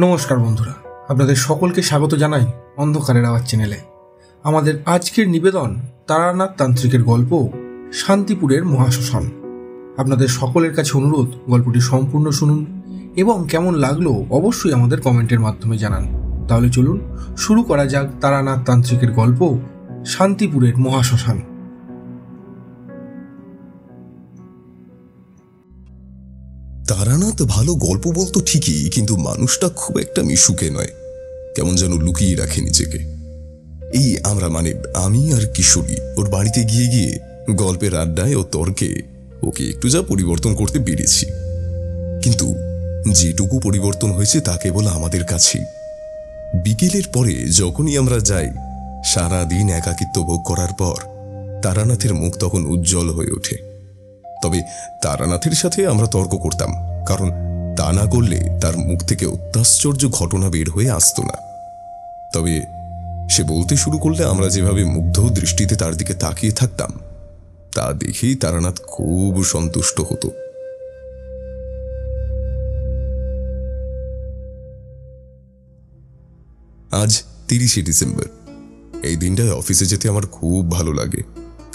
নমস্কার বন্ধুরা, আপনাদের সকলকে স্বাগত জানাই অন্ধকারের আওয়াজ চ্যানেলে। আমাদের আজকের নিবেদন তারানাথ তান্ত্রিকের গল্প শান্তিপুরের মহাশ্মশান। আপনাদের সকলের কাছে অনুরোধ, গল্পটি সম্পূর্ণ শুনুন এবং কেমন লাগলো অবশ্যই আমাদের কমেন্টের মাধ্যমে জানান। তাহলে চলুন শুরু করা যাক তারানাথ তান্ত্রিকের গল্প শান্তিপুরের মহাশ্মশান। তারানাথ ভালো গল্প বলতো ঠিকই, কিন্তু মানুষটা খুব একটা মিশুকে নয়, কেমন যেন লুকিয়ে রাখে নিজেকে। এই আমরা আমি আর কিশোরী ওর বাড়িতে গিয়ে গিয়ে গল্পের আড্ডায় ও তর্কে ওকে একটু যা পরিবর্তন করতে পেরেছি, কিন্তু যেটুকু পরিবর্তন হয়েছে তা কেবল আমাদের কাছেই। বিকেলের পরে যখনই আমরা যাই, সারাদিন একাকিত্ব ভোগ করার পর তারানাথের মুখ তখন উজ্জ্বল হয়ে ওঠে। তবে তারানাথের সাথে আমরা তর্ক করতাম, কারণ তা না করলে তার মুখ থেকে অত্যাশ্চর্য ঘটনা বের হয়ে আসতো না। তবে সে বলতে শুরু করলে আমরা যেভাবে মুগ্ধ দৃষ্টিতে তার দিকে তাকিয়ে থাকতাম, তা দেখেই তারানাথ খুব সন্তুষ্ট হতো। আজ 30শে ডিসেম্বর। এই দিনটায় অফিসে যেতে আমার খুব ভালো লাগে,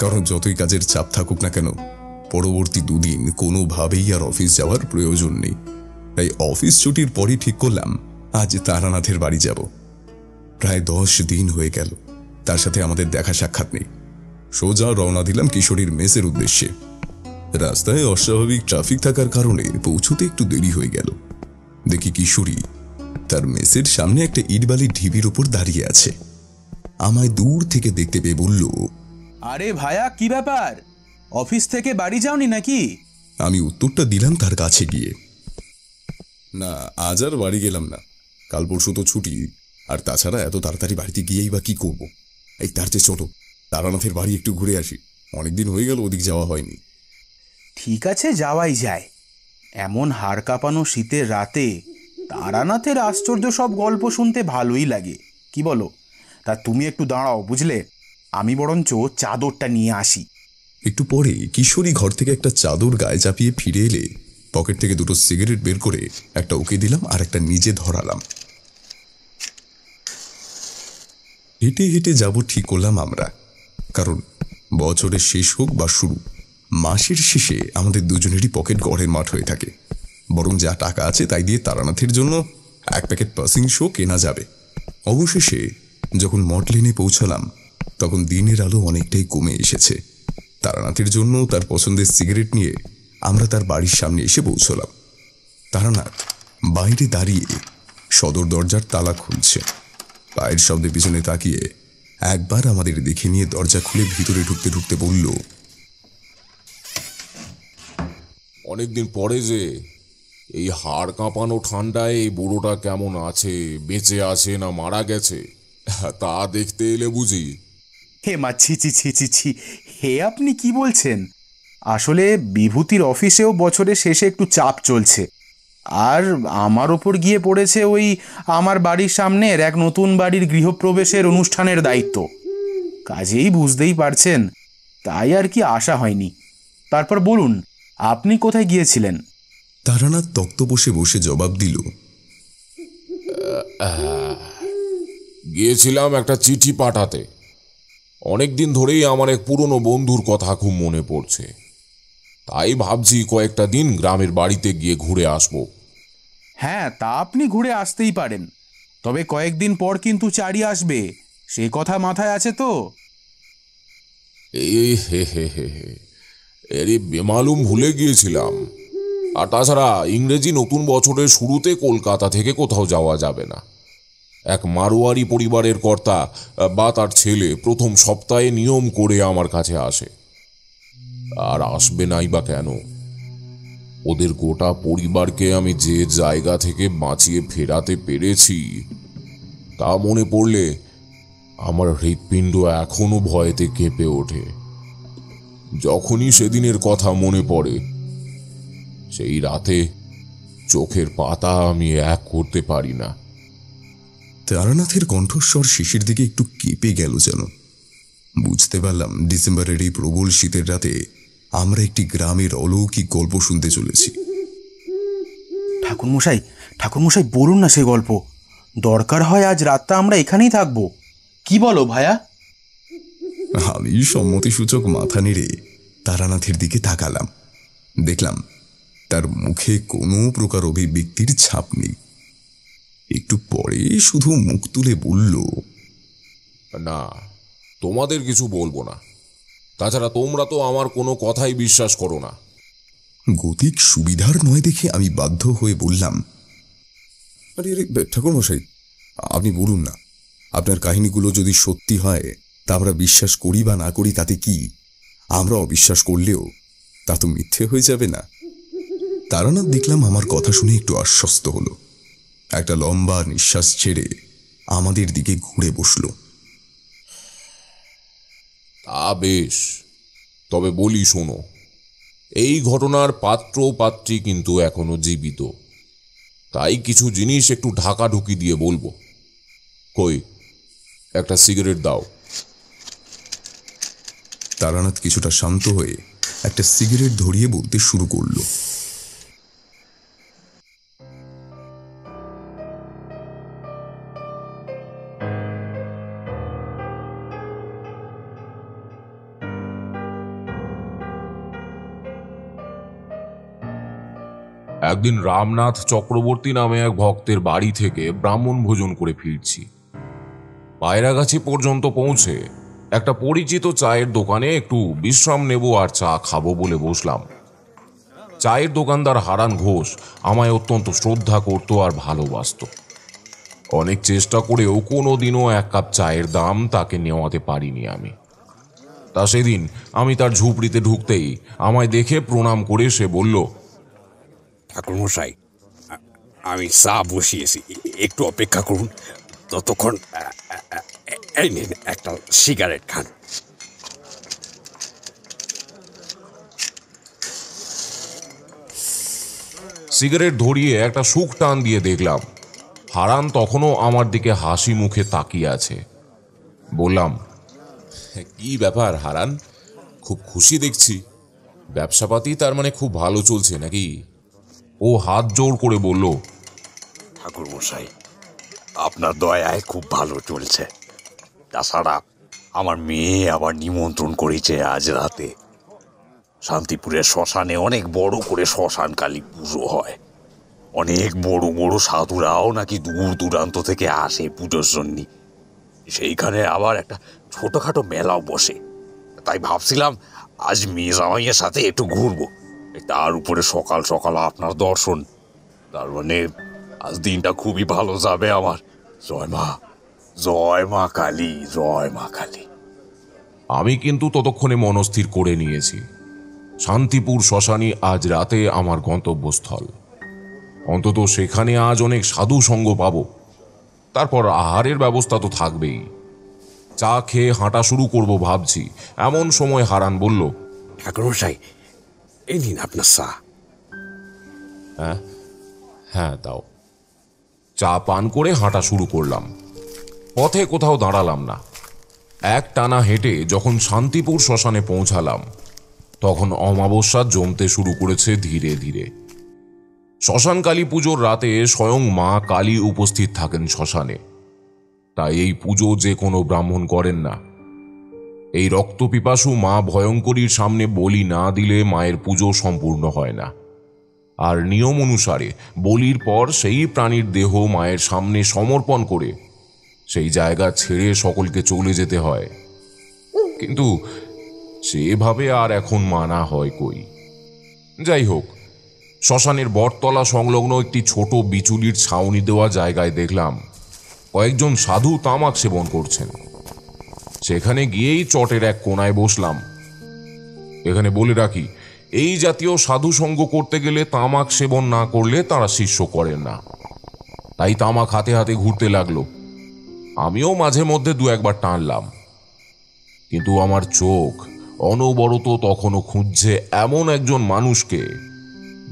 কারণ যতই কাজের চাপ থাকুক না কেন, পরবর্তী দুদিন কোনোভাবেই আর অফিস যাওয়ার প্রয়োজন নেই। তাই অফিস ছুটির পরই ঠিক করলাম আজ তারানাথের বাড়ি যাব। প্রায় 10 দিন হয়ে গেল তার সাথে আমাদের দেখা সাক্ষাৎ নেই। সোজা রওনা দিলাম কিশোরীর মেসের উদ্দেশ্যে। রাস্তায় অস্বাভাবিক ট্রাফিক থাকার কারণে পৌঁছতে একটু দেরি হয়ে গেল। দেখি কিশোরী তার মেসের সামনে একটা ইটবালির ঢিবির উপর দাঁড়িয়ে আছে। আমায় দূর থেকে দেখতে পেয়ে বলল, আরে ভায়া, কি ব্যাপার? অফিস থেকে বাড়ি যাওনি নাকি? আমি উত্তরটা দিলাম তার কাছে গিয়ে, না আজ আর বাড়ি গেলাম না, কাল পরশু তো ছুটি, আর তাছাড়া এত তাড়াতাড়ি বাড়িতে গিয়েই বা কি করব। এই তার চেয়ে ছোট তারানাথের বাড়ি একটু ঘুরে আসি, অনেকদিন হয়ে গেল ওদিক যাওয়া হয়নি। ঠিক আছে, যাওয়াই যায়। এমন হাড় কাঁপানো শীতের রাতে তারানাথের আশ্চর্য সব গল্প শুনতে ভালোই লাগে, কি বলো? তা তুমি একটু দাঁড়াও, বুঝলে, আমি বরঞ্চ চাদরটা নিয়ে আসি। একটু পরে কিশোরী ঘর থেকে একটা চাদর গায়ে চাপিয়ে ফিরে এলে পকেট থেকে দুটো সিগারেট বের করে একটা ওকে দিলাম আর একটা নিজে ধরালাম। হেঁটে হেঁটে যাব ঠিক করলাম আমরা, কারণ বছরের শেষ হোক বা শুরু, মাসের শেষে আমাদের দুজনেরই পকেট গড়ের মাঠ হয়ে থাকে। বরং যা টাকা আছে তাই দিয়ে তারানাথের জন্য 1 প্যাকেট পাসিং শো কেনা যাবে। অবশেষে যখন মটলেনে পৌঁছালাম, তখন দিনের আলো অনেকটাই কমে এসেছে। তারানাথের জন্য তার পছন্দের সিগারেট নিয়ে আমরা তার বাড়ির সামনে এসে পৌঁছলাম। তারানাথ বাইরে দাঁড়িয়ে সদর দরজার তালা খুলছে। পায়ের শব্দে পিছনে তাকিয়ে একবার আমাদের দেখে নিয়ে দরজা খুলে ভিতরে ঢুকতে ঢুকতে বলল, অনেকদিন পরে যে, এই হাড় কাঁপানো ঠান্ডায় এই বুড়োটা কেমন আছে, বেঁচে আছে না মারা গেছে, তা দেখতে এলে বুঝি? হে মা, ছি ছি ছি ছি ছি, হে আপনি কি বলছেন? আসলে বিভূতির অফিসেও বছরের শেষে একটু চাপ চলছে, আর আমার ওপর গিয়ে পড়েছে ওই আমার বাড়ির সামনের এক নতুন বাড়ির গৃহপ্রবেশের অনুষ্ঠানের দায়িত্ব। কাজেই বুঝতেই পারছেন, তাই আর কি আসা হয়নি। তারপর বলুন, আপনি কোথায় গিয়েছিলেন? তারানাথ তক্ত বসে বসে জবাব দিল, গিয়েছিলাম একটা চিঠি পাঠাতে। অনেকদিন ধরেই আমার এক পুরনো বন্ধুর কথা খুব মনে পড়ছে, তাই ভাবছি কয়েকটা দিন গ্রামের বাড়িতে গিয়ে ঘুরে আসবো। হ্যাঁ, তা আপনি ঘুরে আসতেই পারেন, তবে কয়েকদিন পর কিন্তু চারি আসবে, সে কথা মাথায় আছে তো? এই এরই বেমালুম ভুলে গিয়েছিলাম। আর তাছাড়া ইংরেজি নতুন বছরের শুরুতে কলকাতা থেকে কোথাও যাওয়া যাবে না। এক মারোয়ারি পরিবারের কর্তা বা তার ছেলে প্রথম সপ্তাহে নিয়ম করে আমার কাছে আসে। আর আসবে নাই বা কেন? ওদের গোটা পরিবারকে আমি যে জায়গা থেকে বাঁচিয়ে ফেরাতে পেরেছি, তা মনে পড়লে আমার হৃৎপিণ্ড এখনো ভয়েতে কেঁপে ওঠে। যখনই সেদিনের কথা মনে পড়ে, সেই রাতে চোখের পাতা আমি এক করতে পারি না। তারানাথের কণ্ঠস্বর শেষের দিকে একটু কেঁপে গেল যেন। বুঝতে পারলাম ডিসেম্বরের এই প্রবল শীতের রাতে আমরা একটি গ্রামের অলৌকিক গল্প শুনতে চলেছি। ঠাকুরমশাই, ঠাকুরমশাই বলুন না সে গল্প, দরকার হয় আজ রাতটা আমরা এখানেই থাকবো। কি বলো ভায়া? আমি সম্মতিসূচক মাথা নেড়ে তারানাথের দিকে তাকালাম। দেখলাম তার মুখে কোনো প্রকার অভিব্যক্তির ছাপ নেই। একটু পরে শুধু মুখ তুলে বলল, না, তোমাদের কিছু বলবো না। তাছাড়া তোমরা তো আমার কোনো কথাই বিশ্বাস করো না। গতিক সুবিধার নয় দেখে আমি বাধ্য হয়ে বললাম, আরে আরে ঠাকুরমশাই, আপনি বলুন না, আপনার কাহিনীগুলো যদি সত্যি হয় তা আমরা বিশ্বাস করি বা না করি তাতে কি? আমরা অবিশ্বাস করলেও তা তো মিথ্যে হয়ে যাবে না। তারানাথ দেখলাম আমার কথা শুনে একটু আশ্বস্ত হলো। একটা লম্বা নিঃশ্বাস ছেড়ে আমাদের দিকে ঘুরে বসল। তা বেশ, তবে বলি শোনো, এই ঘটনার পাত্র পাত্রী কিন্তু এখনো জীবিত, তাই কিছু জিনিস একটু ঢাকাঢুকি দিয়ে বলবো। কই, একটা সিগারেট দাও। তারানাথ কিছুটা শান্ত হয়ে একটা সিগারেট ধরিয়ে বলতে শুরু করল, একদিন রামনাথ চক্রবর্তী নামে এক ভক্তের বাড়ি থেকে ব্রাহ্মণ ভোজন করে ফিরছি। পায়রাগাছি পর্যন্ত পৌঁছে একটা পরিচিত চায়ের দোকানে একটু বিশ্রাম নেব আর চা খাবো বলে বসলাম। চায়ের দোকানদার হারান ঘোষ আমায় অত্যন্ত শ্রদ্ধা করত আর ভালোবাসত। অনেক চেষ্টা করেও কোনোদিনও এক কাপ চায়ের দাম তাকে নেওয়াতে পারিনি আমি। তা সেদিন আমি তার ঝুপড়িতে ঢুকতেই আমায় দেখে প্রণাম করে সে বলল, ঠাকুরমশাই, আমি চা বসিয়েছি, একটু অপেক্ষা করুন। ততক্ষণ এই নিন একটা সিগারেট খান। সিগারেট ধরিয়ে একটা সুখ টান দিয়ে দেখলাম হারান তখনও আমার দিকে হাসি মুখে তাকিয়ে আছে। বললাম, কি ব্যাপার হারান, খুব খুশি দেখছি। ব্যবসাপাতি তার মানে খুব ভালো চলছে নাকি? ও হাত জোর করে বলল, ঠাকুরমশাই, আপনার দয়ায় খুব ভালো চলছে। তাছাড়া আমার মেয়ে আবার নিমন্ত্রণ করেছে আজ রাতে। শান্তিপুরের শ্মশানে অনেক বড় করে শ্মশান কালী পুজো হয়। অনেক বড় বড় সাধুরাও নাকি দূর দূরান্ত থেকে আসে পুজোর জন্য। সেইখানে আবার একটা ছোটখাটো মেলাও বসে। তাই ভাবছিলাম আজ মেয়ে জামাইয়ের সাথে একটু ঘুরবো। তার উপরে সকাল সকাল আপনার দর্শন, তার মানে আজ দিনটা খুবই ভালো যাবে আমার। জয় মা, জয় মা কালী, জয় মা কালী। আমি কিন্তু ততক্ষণে মনস্থির করে নিয়েছি, শান্তিপুর শ্মশানই আজ রাতে আমার গন্তব্যস্থল। অন্তত সেখানে আজ অনেক সাধু সঙ্গ পাব। তারপর আহারের ব্যবস্থা তো থাকবেই। চা খেয়ে হাঁটা শুরু করব ভাবছি, এমন সময় হারান বলল, ঠাকুরমশাই, এই নিন আপনার চা। হ্যাঁ দাও। চা পান করে হাঁটা শুরু করলাম। পথে কোথাও দাঁড়ালাম না। এক টানা হেঁটে যখন শান্তিপুর শ্মশানে পৌঁছালাম তখন অমাবস্যা জমতে শুরু করেছে ধীরে ধীরে। শ্মশান কালী পুজোর রাতে স্বয়ং মা কালী উপস্থিত থাকেন শ্মশানে। তাই এই পুজো যে কোনো ব্রাহ্মণ করেন না। এই রক্তপিপাসু মা ভয়ঙ্করীর সামনে বলি না দিলে মায়ের পুজো সম্পূর্ণ হয় না। আর নিয়ম অনুসারে বলির পর সেই প্রাণীর দেহ মায়ের সামনে সমর্পণ করে সেই জায়গা ছেড়ে সকলকে চলে যেতে হয়। কিন্তু সেভাবে আর এখন মানা হয় কই। যাই হোক, শ্মশানের বটতলা সংলগ্ন একটি ছোট বিচুলির ছাউনি দেওয়া জায়গায় দেখলাম কয়েকজন সাধু তামাক সেবন করছেন। সেখানে গিয়েই চটের এক কোনায় বসলাম। এখানে বলে রাখি, এই জাতীয় সাধু সঙ্গ করতে গেলে তামাক সেবন না করলে তারা শিষ্য করেন না। তাই তামাক হাতে হাতে ঘুরতে লাগলো। আমিও মাঝে মধ্যে দু একবার টানলাম, কিন্তু আমার চোখ অনবরত তখনও খুঁজছে এমন একজন মানুষকে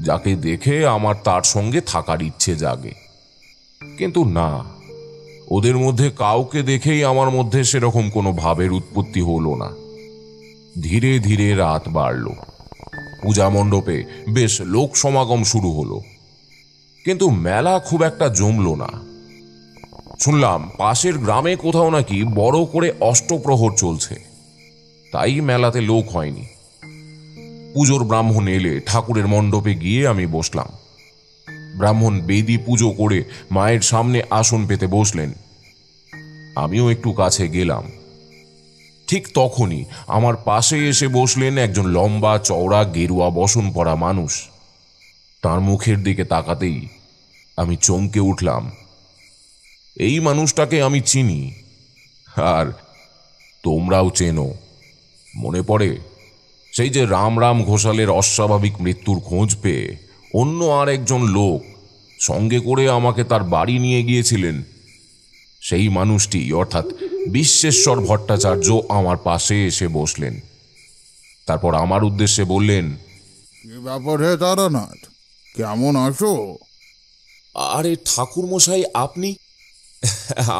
যাকে দেখে আমার তার সঙ্গে থাকার ইচ্ছে জাগে। কিন্তু না, ওদের মধ্যে কাউকে দেখেই আমার মধ্যে সেরকম কোনো ভাবের উৎপত্তি হলো না। ধীরে ধীরে রাত বাড়ল। পূজা মণ্ডপে বেশ লোক সমাগম শুরু হলো। কিন্তু মেলা খুব একটা জমল না। শুনলাম পাশের গ্রামে কোথাও নাকি বড় করে অষ্টপ্রহর চলছে, তাই মেলাতে লোক হয়নি। পুজোর ব্রাহ্মণ এলে ঠাকুরের মণ্ডপে গিয়ে আমি বসলাম। ব্রাহ্মণ বেদি পুজো করে মায়ের সামনে আসন পেতে বসলেন। আমিও একটু কাছে গেলাম। ঠিক তখনই আমার পাশে এসে বসলেন একজন লম্বা চওড়া গেরুয়া বসন পরা মানুষ। তার মুখের দিকে তাকাতেই আমি চমকে উঠলাম। এই মানুষটাকে আমি চিনি, আর তোমরাও চেনো। মনে পড়ে সেই যে রাম রাম ঘোষালের অস্বাভাবিক মৃত্যুর খোঁজ পেয়ে অন্য আর একজন লোক সঙ্গে করে আমাকে তার বাড়ি নিয়ে গিয়েছিলেন। সেই মানুষটি অর্থাৎ বিশ্বেশ্বর ভট্টাচার্য আমার পাশে এসে বসলেন। তারপর আমার উদ্দেশ্যে বললেন, কি ব্যাপার হে তারানাথ, কেমন আছো? আরে ঠাকুর মশাই, আপনি?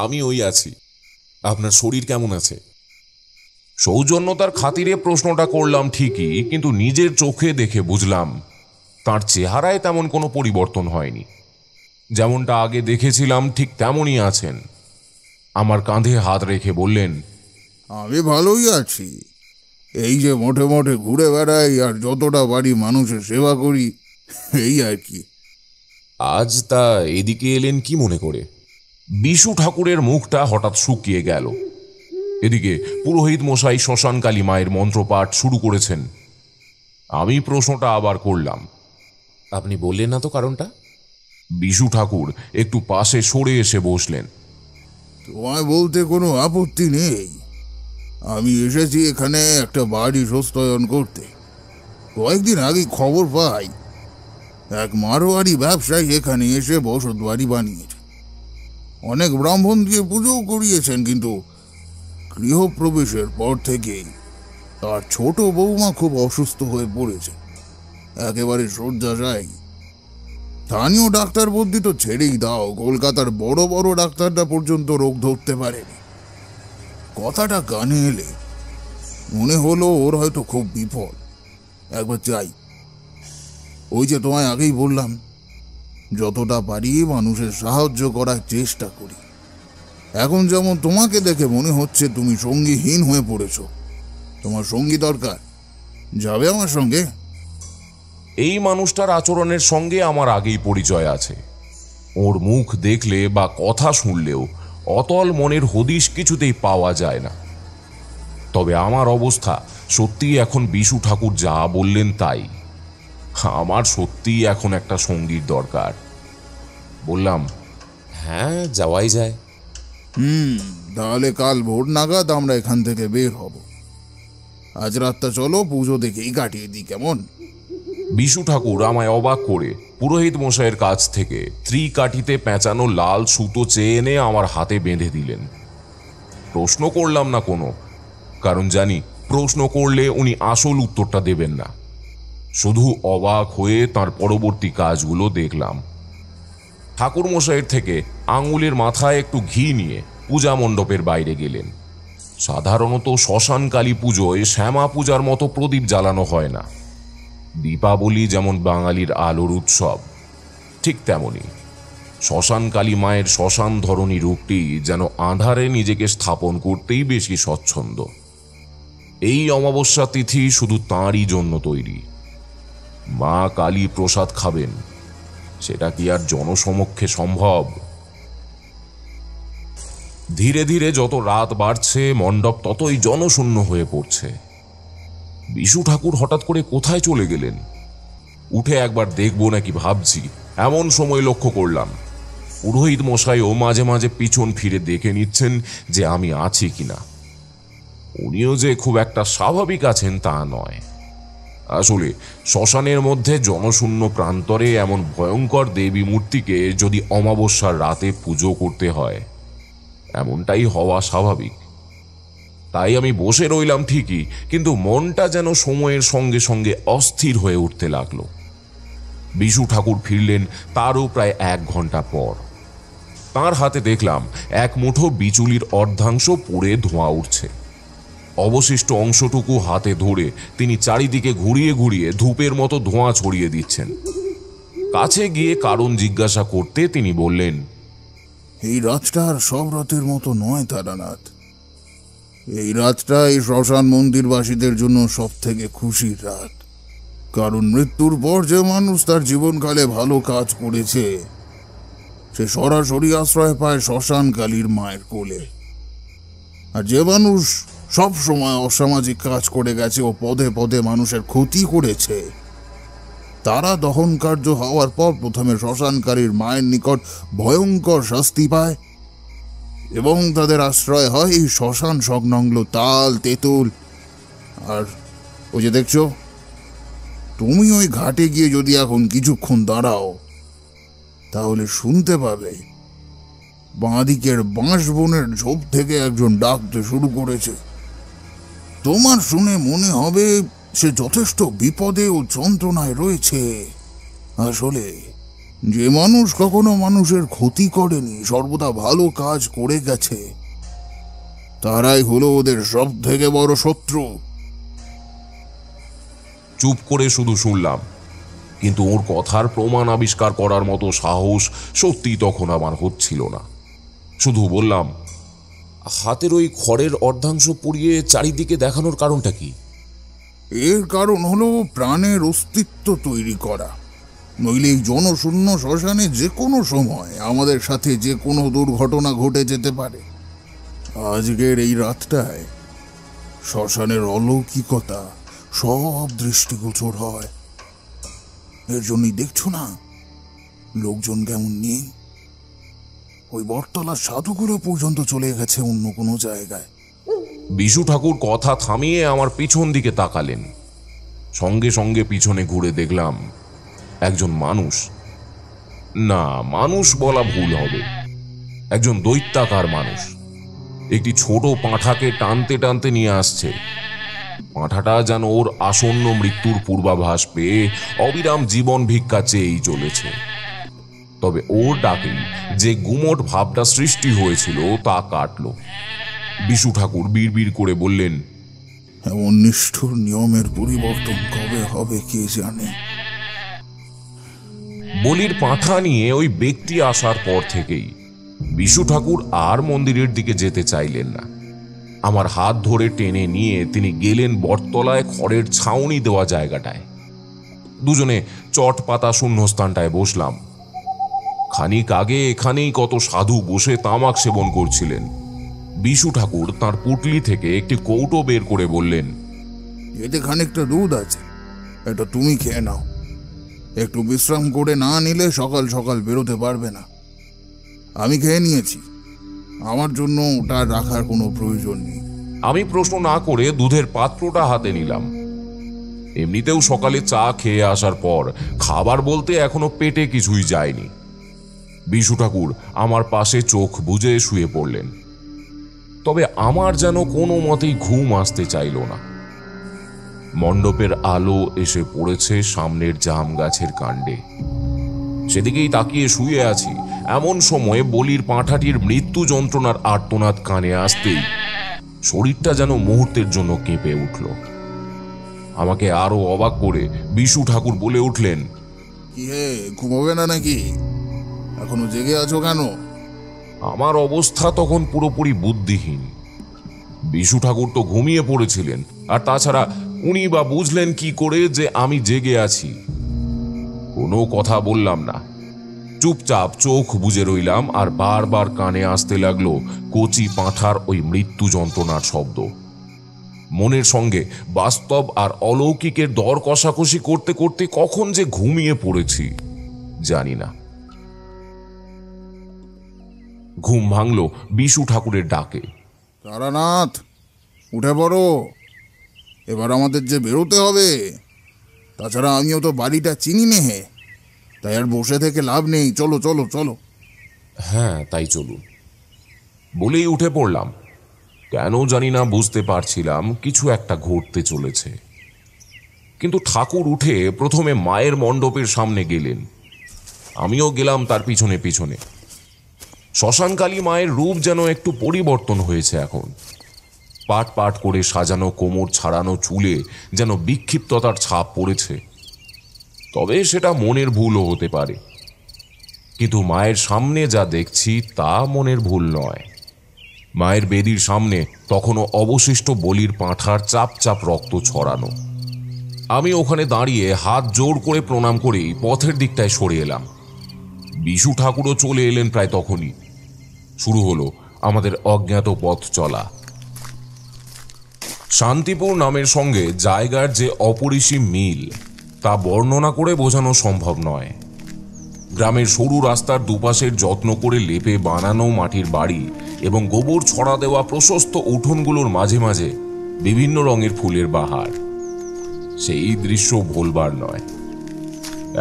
আমি ওই আছি। আপনার শরীর কেমন আছে? সৌজন্যতার খাতিরে প্রশ্নটা করলাম ঠিকই, কিন্তু নিজের চোখে দেখে বুঝলাম তার চেহারায় তেমন কোনো পরিবর্তন হয়নি। যেমনটা আগে দেখেছিলাম ঠিক তেমনই আছেন। আমার কাঁধে হাত রেখে বললেন, আমি ভালোই আছি। এই যে মোটে মোটে ঘুরে বেড়াই আর যতটা বাড়ি মানুষের সেবা করি, এই আর কি। আজ তা এদিকে এলেন কি মনে করে? বিশু ঠাকুরের মুখটা হঠাৎ শুকিয়ে গেল। এদিকে পুরোহিত মশাই শ্মশানকালী মায়ের মন্ত্রপাঠ শুরু করেছেন। আমি প্রশ্নটা আবার করলাম, আপনি বললেন না তো কারণটা? বিশু ঠাকুর একটু পাশে সরে এসে বসলেন। তোমায় বলতে কোনো আপত্তি নেই। আমি এসেছি এখানে একটা বাড়ি সস্তায়ন করতে। কয়েকদিন আগে খবর পাই এক মারোয়ারি ব্যবসায়ী এখানে এসে বসত বাড়ি বানিয়েছে। অনেক ব্রাহ্মণ দিয়ে পুজোও করিয়েছেন, কিন্তু গৃহপ্রবেশের পর থেকেই তার ছোট বৌমা খুব অসুস্থ হয়ে পড়েছে, একেবারে শয্যাশায়ী। স্থানীয় ডাক্তার বুদ্ধি তো ছেড়েই দাও, কলকাতার বড় বড় ডাক্তাররা পর্যন্ত রোগ ধরতে পারেনি। কথাটা কানে এলে মনে হলো ওর হয়তো খুব বিপদ। একবার চাই, ওই যে তোমায় আগেই বললাম, যতটা পারি মানুষের সাহায্য করার চেষ্টা করি। এখন যেমন তোমাকে দেখে মনে হচ্ছে তুমি সঙ্গীহীন হয়ে পড়েছ, তোমার সঙ্গী দরকার। যাবে আমার সঙ্গে? এই মানুষটার আচরণের সঙ্গে আমার আগেই পরিচয় আছে। ওর মুখ দেখলে বা কথা শুনলেও অতল মনের হদিশ কিছুতেই পাওয়া যায় না। তবে আমার অবস্থা সত্যিই এখন বিশু ঠাকুর যা বললেন তাই। আমার সত্যিই এখন একটা সঙ্গীর দরকার। বললাম, হ্যাঁ, যাওয়াই যায়। তাহলে কাল ভোর নাগাদ আমরা এখান থেকে বের হব। আজ রাতটা চলো পুজো দেখেই কাটিয়ে দিই, কেমন? বিশু ঠাকুর আমায় অবাক করে পুরোহিত মশাইয়ের কাছ থেকে ত্রিকাঠিতে পেঁচানো লাল সুতো চেয়ে এনে আমার হাতে বেঁধে দিলেন। প্রশ্ন করলাম না কোনো, কারণ জানি প্রশ্ন করলে উনি আসল উত্তরটা দেবেন না। শুধু অবাক হয়ে তার পরবর্তী কাজগুলো দেখলাম। ঠাকুর মশাইয়ের থেকে আঙুলের মাথায় একটু ঘি নিয়ে পূজা মণ্ডপের বাইরে গেলেন। সাধারণত শ্মশানকালী পুজোয় শ্যামা পূজার মতো প্রদীপ জ্বালানো হয় না। দীপাবলি যেমন বাঙালির আলোর উৎসব, ঠিক তেমনি শ্মশানকালী মায়ের শ্মশান ধরনী রূপটি যেন আঁধারে নিজেকে স্থাপন করতেই বেশি স্বচ্ছন্দ। এই অমাবস্যা তিথি শুধু তাঁরই জন্য তৈরি। মা কালী প্রসাদ খাবেন, সেটা কি আর জনসমক্ষে সম্ভব? ধীরে ধীরে যত রাত বাড়ছে মণ্ডপ ততই জনশূন্য হয়ে পড়ছে। বিশু ঠাকুর হঠাৎ করে কোথায় চলে গেলেন? উঠে একবার দেখবো নাকি ভাবছি, এমন সময় লক্ষ্য করলাম পুরোহিত মশাইও মাঝে মাঝে পিছন ফিরে দেখে নিচ্ছেন যে আমি আছি কিনা। উনিও যে খুব একটা স্বাভাবিক আছেন তা নয়। আসলে শ্মশানের মধ্যে জনশূন্য প্রান্তরে এমন ভয়ঙ্কর দেবী মূর্তিকে যদি অমাবস্যার রাতে পুজো করতে হয়, এমনটাই হওয়া স্বাভাবিক। তাই আমি বসে রইলাম ঠিকই, কিন্তু মনটা যেন সময়ের সঙ্গে সঙ্গে অস্থির হয়ে উঠতে লাগলো। বিশু ঠাকুর ফিরলেন তারও প্রায় 1 ঘন্টা পর। তার হাতে দেখলাম এক মুঠো বিচুলির অর্ধাংশ পুড়ে ধোঁয়া উঠছে। অবশিষ্ট অংশটুকু হাতে ধরে তিনি চারিদিকে ঘুরিয়ে ঘুরিয়ে ধূপের মতো ধোঁয়া ছড়িয়ে দিচ্ছেন। কাছে গিয়ে কারণ জিজ্ঞাসা করতে তিনি বললেন, এই রাতটা আর সব রাতের মতো নয় তারানাথ। এই রাতটা এই শ্মশান মন্দিরবাসীদের জন্য সব থেকে খুশির রাত। কারণ মৃত্যুর পর যে মানুষ তার জীবনকালে ভালো কাজ করেছে সে সরাসরি আশ্রয় পায় শ্মশান কালীর মায়ের কোলে। আর যে মানুষ সব সময় অসামাজিক কাজ করে গেছে ও পদে পদে মানুষের ক্ষতি করেছে তারা দহন কার্য হওয়ার পর প্রথমে শ্মশানকারীর মায়ের নিকট ভয়ঙ্কর শাস্তি পায় এবং তাদের আশ্রয় হয় এই শ্মশান সংলগ্ন তাল তেঁতুল। আর ওই যে দেখছো, তুমি ওই ঘাটে গিয়ে যদি এখন কিছুক্ষণ দাঁড়াও তাহলে শুনতে পাবে বাঁদিকের বাঁশ বনের ঝোপ থেকে একজন ডাকতে শুরু করেছে। তোমার শুনে মনে হবে সে যথেষ্ট বিপদে ও যন্ত্রণায় রয়েছে। আসলে যে মানুষ কখনো মানুষের ক্ষতি করেনি, সর্বদা ভালো কাজ করে গেছে, তারাই হলো ওদের সব থেকে বড় শত্রু। চুপ করে শুধু শুনলাম, কিন্তু ওর কথার প্রমাণ আবিষ্কার করার মতো সাহস সত্যি তখন আমার হচ্ছিল না। শুধু বললাম, হাতের ওই খড়ের অর্ধাংশ পুড়িয়ে চারিদিকে দেখানোর কারণটা কি? এর কারণ হলো প্রাণের অস্তিত্ব তৈরি করা। নইলে এই জনশূন্য শ্মশানে যে কোনো সময় আমাদের সাথে যে কোনো দুর্ঘটনা ঘটে যেতে পারে। আজকের এই রাতটায় শ্মশানের অলৌকিকতা সব দৃষ্টিগোচর হয়। এর জন্যই দেখছো না লোকজন কেমন নেই। ওই বটতলার সাধুগুলো পর্যন্ত চলে গেছে অন্য কোনো জায়গায়। বিশু ঠাকুর কথা থামিয়ে আমার পিছন দিকে তাকালেন। সঙ্গে সঙ্গে পিছনে ঘুরে দেখলাম একজন মানুষ, না মানুষ বলা ভুল হবে, একজন দৈত্যাকার মানুষ একটি ছোট পাঁঠাকে টানতে টানতে নিয়ে আসছে। পাঁঠাটা যেন ওর আসন্ন মৃত্যুর পূর্বাভাস পেয়ে অবিরাম জীবন ভিক্ষা চেয়েই চলেছে। তবে ওর ডাকেই যে গুমট ভাবটা সৃষ্টি হয়েছিল তা কাটল। বিশু ঠাকুর বিড়বিড় করে বললেন, এমন নিষ্ঠুর নিয়মের পরিবর্তন কবে হবে কে জানে। বলির পাঁঠা নিয়ে ওই ব্যক্তি আসার পর থেকেই বিশু ঠাকুর আর মন্দিরের দিকে যেতে চাইলেন না। আমার হাত ধরে টেনে নিয়ে তিনি গেলেন বটতলায় খড়ের ছাউনি দেওয়া জায়গাটায়। দুজনে চট পাতা শূন্যস্থানটায় বসলাম। খানিক আগে এখানেই কত সাধু বসে তামাক সেবন করছিলেন। বিশু ঠাকুর তাঁর পুটলি থেকে একটি কৌটো বের করে বললেন, এতে খানিকটা দুধ আছে, এটা তুমি খেয়ে নাও। একটু বিশ্রাম করে না নিলে সকাল সকাল বেরোতে পারবে না। আমি খেয়ে নিয়েছি, আমার জন্য ওটা রাখার কোনো প্রয়োজন নেই। আমি প্রশ্ন না করে দুধের পাত্রটা হাতে নিলাম। এমনিতেও সকালে চা খেয়ে আসার পর খাবার বলতে এখনো পেটে কিছুই যায়নি। বিশু ঠাকুর আমার পাশে চোখ বুজে শুয়ে পড়লেন। তবে আমার যেন কোনো মতেই ঘুম আসতে চাইল না। মণ্ডপের আলো এসে পড়েছে সামনের জাম গাছের কাণ্ডে। সেদিকেই তাকিয়ে শুয়ে আছি, এমন সময়ে বলির পাঁঠাটির মৃত্যু যন্ত্রণার আর্তনাদ কানে আসতেই শরীরটা যেন মুহূর্তের জন্য কেঁপে উঠল। আমাকে আরো অবাক করে বিশু ঠাকুর বলে উঠলেন, কি হে, ঘুমাবে না নাকি? এখনো জেগে আছো কেন? আমার অবস্থা তখন পুরোপুরি বুদ্ধিহীন। বিশু ঠাকুর তো ঘুমিয়ে পড়েছিলেন, আর তাছাড়া উনি বা বুঝলেন কি করে যে আমি জেগে আছি? কোনো কথা বললাম না, চুপচাপ চোখ বুজে রইলাম। আর বারবার কানে আসতে লাগলো কচি পাঁঠার ওই মৃত্যু যন্ত্রণার শব্দ। মনের সঙ্গে বাস্তব আর অলৌকিকের দর কষাকষি করতে করতে কখন যে ঘুমিয়ে পড়েছি জানি না। ঘুম ভাঙল বিশু ঠাকুরের ডাকে, তারানাথ উঠে পড়ো, এবার আমাদের যে বেরোতে হবে। তাছাড়া আমিও তো বাড়িটা চিনি নে, তাই আর বসে থেকে লাভ নেই। চলো চলো চলো। হ্যাঁ তাই চলুন বলেই উঠে পড়লাম। কেন জানি না বুঝতে পারছিলাম কিছু একটা ঘটতে চলেছে। কিন্তু ঠাকুর উঠে প্রথমে মায়ের মণ্ডপের সামনে গেলেন, আমিও গেলাম তার পিছনে পিছনে। শ্মশানকালী মায়ের রূপ যেন একটু পরিবর্তন হয়েছে এখন। পাট পাট করে সাজানো কোমর ছাড়ানো চুলে যেন বিক্ষিপ্ততার ছাপ পড়েছে। তবে সেটা মনের ভুলও হতে পারে, কিন্তু মায়ের সামনে যা দেখছি তা মনের ভুল নয়। মায়ের বেদির সামনে তখনও অবশিষ্ট বলির পাঁঠার চাপ চাপ রক্ত ছড়ানো। আমি ওখানে দাঁড়িয়ে হাত জোর করে প্রণাম করেই পথের দিকটায় সরে এলাম। বিশু ঠাকুরও চলে এলেন প্রায় তখনই। শুরু হলো আমাদের অজ্ঞাত পথ চলা। শান্তিপুর নামের সঙ্গে জায়গার যে অপরিসীম মিল তা বর্ণনা করে বোঝানো সম্ভব নয়। গ্রামের সরু রাস্তার দুপাশের যত্ন করে লেপে বানানো মাটির বাড়ি এবং গোবর ছড়া দেওয়া প্রশস্ত উঠোনগুলোর মাঝে মাঝে বিভিন্ন রঙের ফুলের বাহার, সেই দৃশ্য ভোলবার নয়।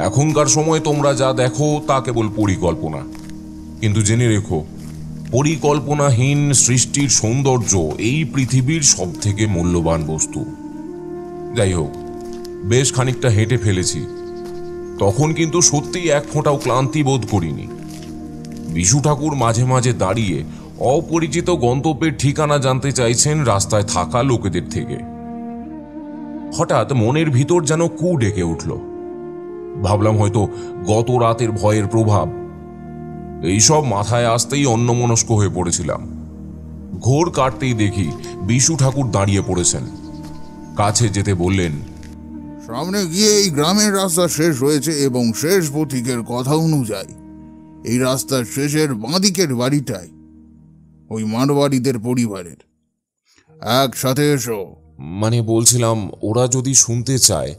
এখনকার সময় তোমরা যা দেখো তা কেবল পরিকল্পনা, কিন্তু জেনে রেখো, পরিকল্পনাহীন সৃষ্টির সৌন্দর্য এই পৃথিবীর সবথেকে মূল্যবান বস্তু। যাই হোক, বেশ খানিকটা হেঁটে ফেলেছি, তখন কিন্তু সত্যিই এক ফোঁটাও ক্লান্তি বোধ করিনি। বিশু ঠাকুর মাঝে মাঝে দাঁড়িয়ে অপরিচিত গন্তব্যের ঠিকানা জানতে চাইছেন রাস্তায় থাকা লোকেদের থেকে। হঠাৎ মনের ভিতর যেন কু ডেকে উঠল। ভাবলাম হয়তো গত রাতের ভয়ের প্রভাব। এইসব মাথায় আসতেই অন্যমনস্ক হয়ে পড়েছিলাম। ঘোর কাটতেই দেখি বিশু ঠাকুর দাঁড়িয়ে পড়েছেন। কাছে যেতে বললেন, সামনে গিয়ে এই গ্রামের রাস্তা শেষ হয়েছে এবং শেষ পথিকের কথা অনুযায়ী এই রাস্তার শেষের বাঁদিকের বাড়িটাই ওই মারোয়ারিদের পরিবারের। একসাথে এসো। মানে বলছিলাম, ওরা যদি শুনতে চায়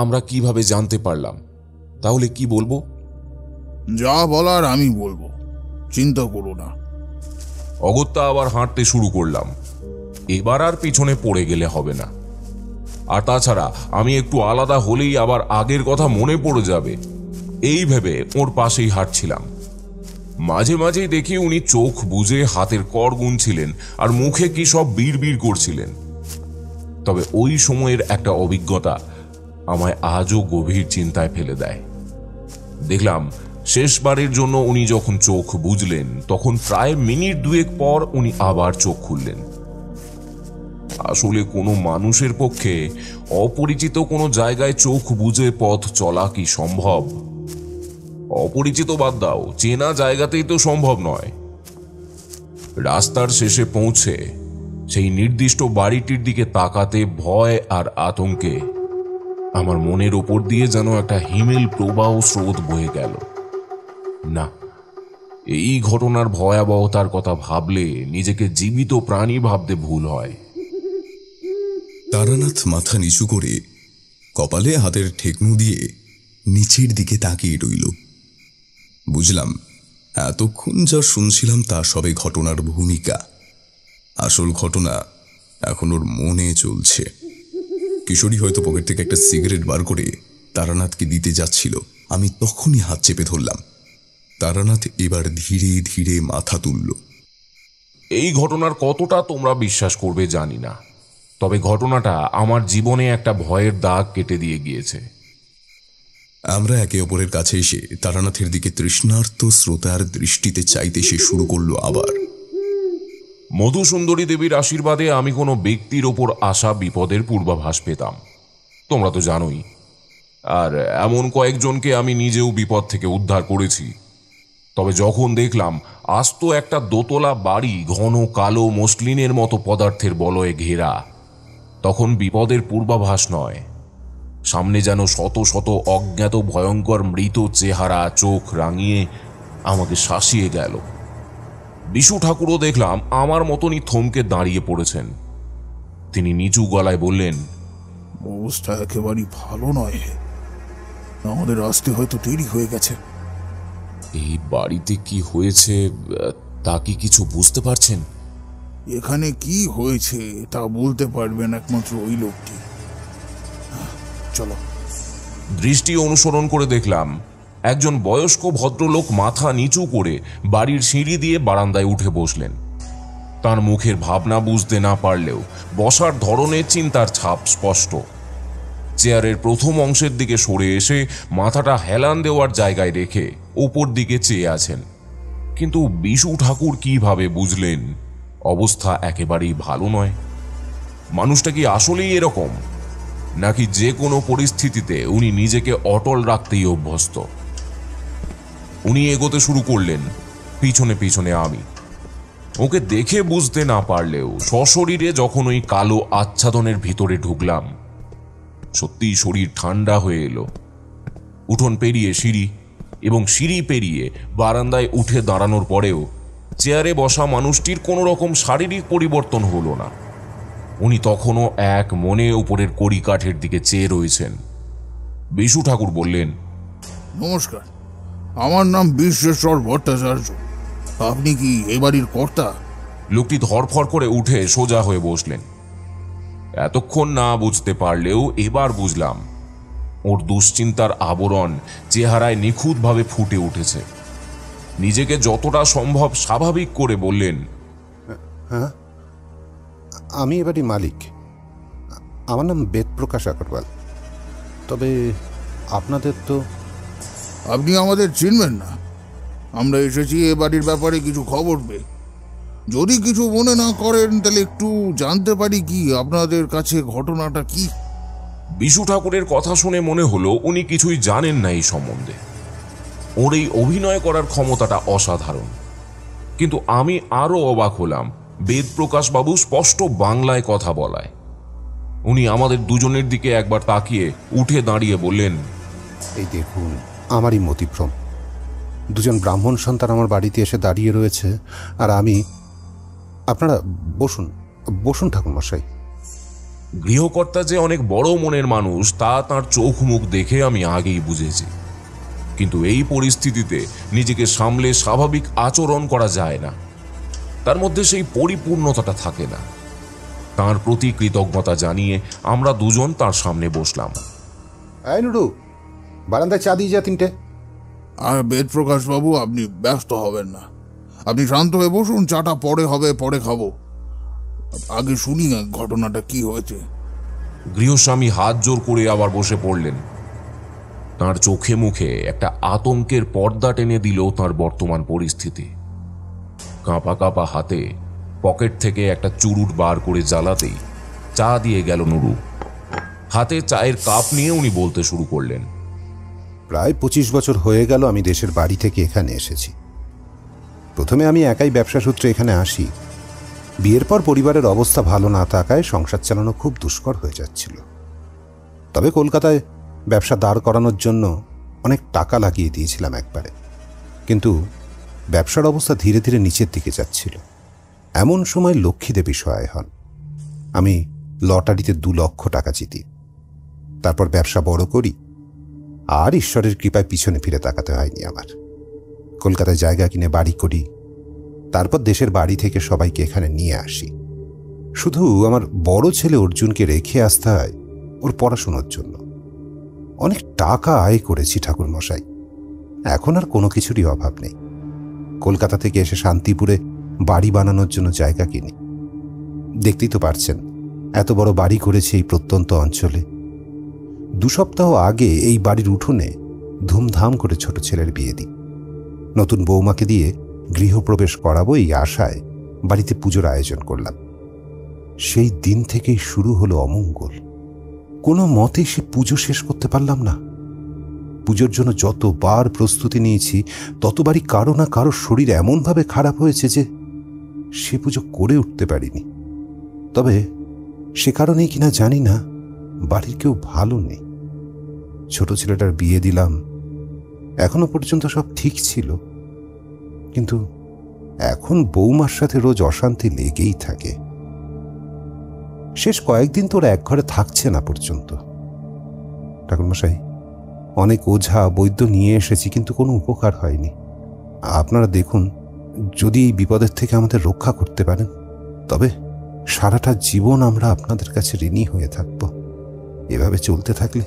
আমরা কিভাবে জানতে পারলাম, তাহলে কি বলবো? যা বলার আমি বলবো, চিন্তা করো না। অগত্যা আবার হাঁটতে শুরু করলাম। এবার আর পিছনে পড়ে গেলে হবে না। আর তাছাড়া আমি একটু আলাদা হলেই আবার আগের কথা মনে পড়ে যাবে, এই ভেবে ওর পাশেই হাঁটছিলাম। মাঝে মাঝেই দেখি উনি চোখ বুজে হাতের কর গুনছিলেন আর মুখে কি সব বিড়বিড় করছিলেন। তবে ওই সময়ের একটা অভিজ্ঞতা আমায় আজও গভীর চিন্তায় ফেলে দেয়। দেখলাম শেষবারের জন্য উনি যখন চোখ বুজলেন তখন প্রায় মিনিট দুয়েক পর উনি আবার চোখ খুললেন। আসলে কোনো মানুষের পক্ষে অপরিচিত কোনো জায়গায় চোখ বুজে পথ চলা কি সম্ভব? অপরিচিত বাদ দাও, চেনা জায়গাতেই তো সম্ভব নয়। রাস্তার শেষে পৌঁছে সেই নির্দিষ্ট বাড়িটির দিকে তাকাতে ভয় আর আতঙ্কে আমার মনের ওপর দিয়ে যেন একটা হিমেল প্রবাহ স্রোত বয়ে গেল। না, এই ঘটনার ভয়াবহতার কথা ভাবলে নিজেকে জীবিত প্রাণী ভাবতে ভুল হয়। তারানাথ মাথা নিচু করে কপালে হাতের ঠেকনু দিয়ে নিচের দিকে তাকিয়ে রইল। বুঝলাম এতক্ষণ যা শুনছিলাম তা সবে ঘটনার ভূমিকা। আসল ঘটনা এখন ওর মনে চলছে। কিশোরী হয়তো পকেট থেকে একটা সিগারেট বার করে তারানাথকে দিতে যাচ্ছিল। আমি তখনই হাত চেপে ধরলাম। তারানাথ এবার ধীরে ধীরে মাথা তুলল। এই ঘটনার কতটা তোমরা বিশ্বাস করবে জানি না, তবে ঘটনাটা আমার জীবনে একটা ভয়ের দাগ কেটে দিয়ে গিয়েছে। আমরা একে অপরের কাছে এসে তারানাথের দিকে তৃষ্ণার্ত শ্রোতার দৃষ্টিতে চাইতে সে শুরু করলো আবার। মধুসুন্দরী দেবীর আশীর্বাদে আমি কোনো ব্যক্তির ওপর আসা বিপদের পূর্বাভাস পেতাম, তোমরা তো জানোই। আর এমন কয়েকজনকে আমি নিজেও বিপদ থেকে উদ্ধার করেছি। তবে যখন দেখলাম আস্ত একটা দোতলা বাড়ি ঘন কালো মসলিনের মতো পদার্থের বলয়ে ঘেরা, তখন বিপদের পূর্বাভাস নয়, সামনে যেন শত শত অজ্ঞাত ভয়ঙ্কর মৃত চেহারা চোখ রাঙিয়ে আমাকে শাসিয়ে গেল। বিশু ঠাকুরও দেখলাম আমার মতনই থমকে দাঁড়িয়ে পড়েছেন। তিনি নিচু গলায় বললেন, অবস্থা একেবারেই ভালো নয়, আমাদের আসতে হয়তো দেরি হয়ে গেছে। এই বাড়িতে কি হয়েছে তা কি কিছু বুঝতে পারছেন? এখানে কি হয়েছে তা বলতে পারবেন একমাত্র ওই লোকটি। চলো। দৃষ্টি অনুসরণ করে দেখলাম একজন বয়স্ক ভদ্রলোক মাথা নিচু করে বাড়ির সিঁড়ি দিয়ে বারান্দায় উঠে বসলেন। তার মুখের ভাবনা বুঝতে না পারলেও বসার ধরনে চিন্তার ছাপ স্পষ্ট। চেয়ারের প্রথম অংশের দিকে সরে এসে মাথাটা হেলান দেওয়ার জায়গায় রেখে ওপর দিকে চেয়ে আছেন। কিন্তু বিশু ঠাকুর কিভাবে বুঝলেন অবস্থা একেবারেই ভালো নয়? মানুষটা কি আসলেই এরকম? নাকি যে কোনো পরিস্থিতিতে উনি নিজেকে অটল রাখতেই অভ্যস্ত। উনি এগোতে শুরু করলেন, পিছনে পিছনে আমি। ওকে দেখে বুঝতে না পারলেও সশরীরে যখন ওই কালো আচ্ছাদনের ভিতরে ঢুকলাম, সত্যিই শরীর ঠান্ডা হয়ে এলো। উঠোন পেরিয়ে সিঁড়ি এবং সিঁড়ি পেরিয়ে বারান্দায় উঠে দাঁড়ানোর পরেও চেয়ারে বসা মানুষটির কোনো রকম শারীরিক পরিবর্তন হলো না। উনি তখনও এক মনে উপরের কড়িকাঠের দিকে চেয়ে রয়েছেন। বিশু ঠাকুর বললেন, নমস্কার, আমার নাম বিশ্বেশ্বর ভট্টাচার্য। আপনি কি এ বাড়ির কর্তা? লোকটি ধরফর করে উঠে সোজা হয়ে বসলেন। এতক্ষণ না বুঝতে পারলেও এবার বুঝলাম। ওর দুশ্চিন্তার আবরণ চেহারায় নিখুঁতভাবে ফুটে উঠেছে। নিজেকে যতটা সম্ভব স্বাভাবিক করে বললেন, হ্যাঁ, আমি এবারই মালিক। আমার নাম বেদপ্রকাশ আগরওয়াল। তবে আপনাদের তো... আপনি আমাদের চিনবেন না? আমরা এসেছি এ বাড়ির ব্যাপারে কিছু খবর পেয়ে। যদি কিছু মনে না করেন তাহলে একটু জানতে পারি কি আপনাদের কাছে ঘটনাটা কি? বিশু ঠাকুরের কথা শুনে মনে হলো উনি কিছুই জানেন না এই সম্বন্ধে। ওর এই অভিনয় করার ক্ষমতাটা অসাধারণ। কিন্তু আমি আরো অবাক হলাম বেদপ্রকাশ বাবু স্পষ্ট বাংলায় কথা বলায়। উনি আমাদের দুজনের দিকে একবার তাকিয়ে উঠে দাঁড়িয়ে বললেন, এই দেখুন, আমারই মতিভ্রম। দুজন ব্রাহ্মণ সন্তান আমার বাড়িতে এসে দাঁড়িয়ে রয়েছে, আর আমি... আপনারা বসুন, বসুন ঠাকুরমশাই। গৃহকর্তা যে অনেক বড় মনের মানুষ তা তার চোখ মুখ দেখে আমি আগেই বুঝেছি। কিন্তু এই পরিস্থিতিতে নিজেকে সামলে স্বাভাবিক আচরণ করা যায় না। তার মধ্যে সেই পরিপূর্ণতাটা থাকে না। তার প্রতি কৃতজ্ঞতা জানিয়ে আমরা দুজন তার সামনে বসলাম। এই নুডু, বারান্দায় চা দিয়ে যা তিনটে। আর বেদপ্রকাশ বাবু, আপনি ব্যস্ত হবেন না। আপনি শান্ত হয়ে বসুন, চাটা পরে হবে, পরে খাবো। আগে শুনি না ঘটনাটা কি হয়েছে। গৃহস্বামী হাত জোর করে আবার বসে পড়লেন। তার চোখে মুখে একটা আতঙ্কের পর্দা টেনে দিল তার বর্তমান পরিস্থিতি। কাঁপা কাঁপা হাতে পকেট থেকে একটা চুরুট বার করে জ্বালাতেই চা দিয়ে গেল নুরু। হাতে চায়ের কাপ নিয়ে উনি বলতে শুরু করলেন, প্রায় 25 বছর হয়ে গেল আমি দেশের বাড়ি থেকে এখানে এসেছি। প্রথমে আমি একাই ব্যবসা সূত্রে এখানে আসি। বিয়ের পর পরিবারের অবস্থা ভালো না থাকায় সংসার চালানো খুব দুষ্কর হয়ে যাচ্ছিল। তবে কলকাতায় ব্যবসা দাঁড় করানোর জন্য অনেক টাকা লাগিয়ে দিয়েছিলাম একবারে। কিন্তু ব্যবসার অবস্থা ধীরে ধীরে নিচের দিকে যাচ্ছিল। এমন সময় লক্ষ্মীদেবী সহায় হন। আমি লটারিতে 2 লক্ষ টাকা জিতি। তারপর ব্যবসা বড় করি, আর ঈশ্বরের কৃপায় পিছনে ফিরে তাকাতে হয়নি আমার। কলকাতায় জায়গা কিনে বাড়ি করি। তারপর দেশের বাড়ি থেকে সবাইকে এখানে নিয়ে আসি। শুধু আমার বড় ছেলে অর্জুনকে রেখে আসতে হয় ওর পড়াশোনার জন্য। অনেক টাকা আয় করেছি ঠাকুরমশাই। এখন আর কোনো কিছুরই অভাব নেই। কলকাতা থেকে এসে শান্তিপুরে বাড়ি বানানোর জন্য জায়গা কিনি। দেখতেই তো পারছেন, এত বড় বাড়ি করেছি এই প্রত্যন্ত অঞ্চলে। 2 সপ্তাহ আগে এই বাড়ির উঠোনে ধুমধাম করে ছোট ছেলের বিয়ে দিই। নতুন বৌমাকে দিয়ে গৃহপ্রবেশ করাবো এই আশায় বাড়িতে পুজোর আয়োজন করলাম। সেই দিন থেকেই শুরু হলো অমঙ্গল। কোনো মতেই সে পুজো শেষ করতে পারলাম না। পুজোর জন্য যতবার প্রস্তুতি নিয়েছি ততবারই কারো না কারো শরীর এমনভাবে খারাপ হয়েছে যে সে পুজো করে উঠতে পারিনি। তবে সে কারণেই কিনা জানি না, বাড়ির কেউ ভালো নেই। ছোট ছেলেটার বিয়ে দিলাম, এখনো পর্যন্ত সব ঠিক ছিল। কিন্তু এখন বৌমার সাথে রোজ অশান্তি লেগেই থাকে। শেষ কয়েকদিন তো ওরা এক ঘরে থাকছে না পর্যন্ত। ঠাকুরমশাই, অনেক ওঝা বৈদ্য নিয়ে এসেছি, কিন্তু কোনো উপকার হয়নি। আপনারা দেখুন, যদি এই বিপদের থেকে আমাদের রক্ষা করতে পারেন তবে সারাটা জীবন আমরা আপনাদের কাছে ঋণী হয়ে থাকব। এভাবে চলতে থাকলে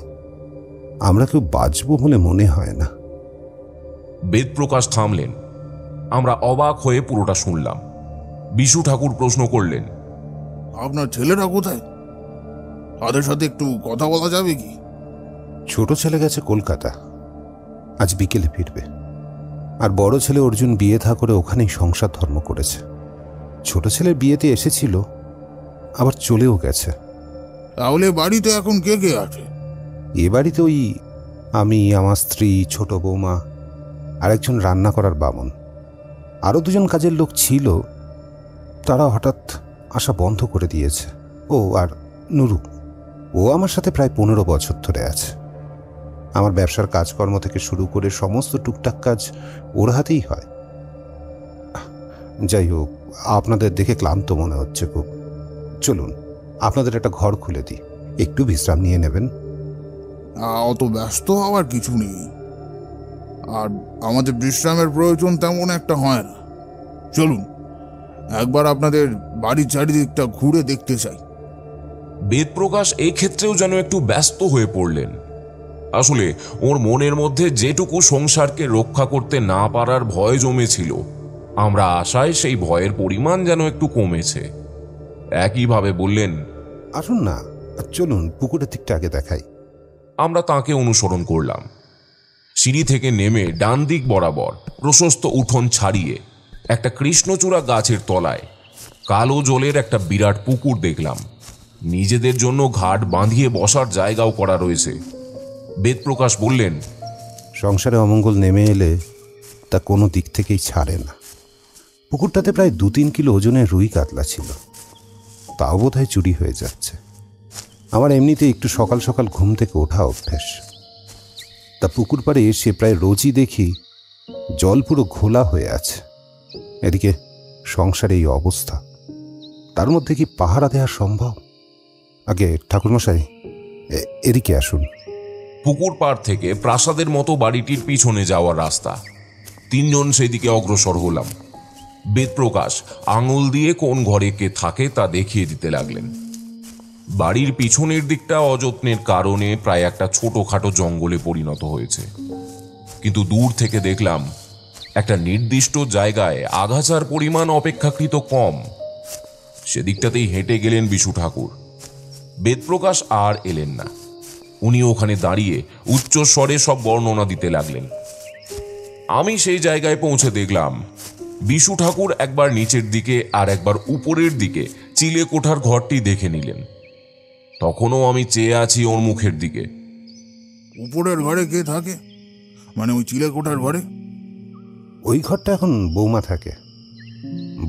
আমরা কেউ বাঁচব বলে মনে হয় না। বেদপ্রকাশ থামলেন। আমরা অবাক হয়ে পুরোটা শুনলাম। বিশু ঠাকুর প্রশ্ন করলেন, আপনার ছেলেরা কোথায়? তাদের সাথে একটু কথা বলা যাবে কি? ছোট ছেলে গেছে কলকাতা, আজ বিকেলে ফিরবে। আর বড় ছেলে অর্জুন বিয়ে থা করে ওখানেই সংসার ধর্ম করেছে। ছোট ছেলের বিয়েতে এসেছিল, আবার চলেও গেছে। তাহলে বাড়িতে এখন কে কে আছে? এ বাড়িতে ওই আমি, আমার স্ত্রী, ছোট বৌমা আর একজন রান্না করার বামন। আরও দুজন কাজের লোক ছিল, তারা হঠাৎ আসা বন্ধ করে দিয়েছে। ও আর নুরু, ও আমার সাথে প্রায় 15 বছর ধরে আছে। আমার ব্যবসার কাজকর্ম থেকে শুরু করে সমস্ত টুকটাক কাজ ওর হাতেই হয়। যাই হোক, আপনাদের দেখে ক্লান্ত মনে হচ্ছে খুব। চলুন আপনাদের একটা ঘর খুলে দিই, একটু বিশ্রাম নিয়ে নেবেন। অত ব্যস্ত হওয়ার কিছু নেই, আর আমাদের বিশ্রামের প্রয়োজন তেমন একটা হয় না। চলুন একবার আপনাদের বাড়ির চারিদিকটা ঘুরে দেখতে চাই। বেদপ্রকাশ এই ক্ষেত্রেও যেন একটু ব্যস্ত হয়ে পড়লেন। আসলে ওর মনের মধ্যে যেটুকু সংসারকে রক্ষা করতে না পারার ভয় জমেছিল, আমরা আশায় সেই ভয়ের পরিমাণ যেন একটু কমেছে। একইভাবে বললেন, আসুন না, চলুন পুকুরের দিকটা আগে দেখাই। আমরা তাকে অনুসরণ করলাম। সিঁড়ি থেকে নেমে ডান দিক বরাবর প্রশস্ত উঠোন ছাড়িয়ে একটা কৃষ্ণচূড়া গাছের তলায় কালো জলের একটা বিরাট পুকুর দেখলাম। নিজেদের জন্য ঘাট বাঁধিয়ে বসার জায়গাও করা রয়েছে। বেদপ্রকাশ বললেন, সংসারে অমঙ্গল নেমে এলে তা কোনো দিক থেকেই ছাড়ে না। পুকুরটাতে প্রায় 2-3 কিলো ওজনের রুই কাতলা ছিল, তাও বোধহয় চুরি হয়ে যাচ্ছে। আমার এমনিতে একটু সকাল সকাল ঘুম থেকে ওঠা অভ্যেস, তা পুকুর পাড়ে এসে প্রায় রোজই দেখি জল পুরো ঘোলা হয়ে আছে। এদিকে সংসারে এই অবস্থা, তার মধ্যে কি পাহারা দেওয়া সম্ভব? আগে ঠাকুরমশাই, এদিকে আসুন। পুকুর পাড় থেকে প্রাসাদের মতো বাড়িটির পিছনে যাওয়ার রাস্তা। 3 জন সেদিকে অগ্রসর হলাম। বেদপ্রকাশ আঙুল দিয়ে কোন ঘরে কে থাকে তা দেখিয়ে দিতে লাগলেন। বাড়ির পিছনের দিকটা অযত্নের কারণে প্রায় একটা ছোটখাটো জঙ্গলে পরিণত হয়েছে, কিন্তু দূর থেকে দেখলাম একটা নির্দিষ্ট জায়গায় আগাছার পরিমাণ অপেক্ষাকৃত কম। সেদিকটাতেই হেঁটে গেলেন বিশু ঠাকুর। বেদপ্রকাশ আর এলেন না। উনি ওখানে দাঁড়িয়ে উচ্চস্বরে সব বর্ণনা দিতে লাগলেন। আমি সেই জায়গায় পৌঁছে দেখলাম বিশু ঠাকুর একবার নিচের দিকে আর একবার উপরের দিকে চিলে কোঠার ঘরটি দেখে নিলেন। তখনও আমি চেয়ে আছি ওর মুখের দিকে। উপরের ঘরে কে থাকে? মানে ওই চিলে কোঠার ঘরে? ওই ঘরটা এখন বৌমা থাকে।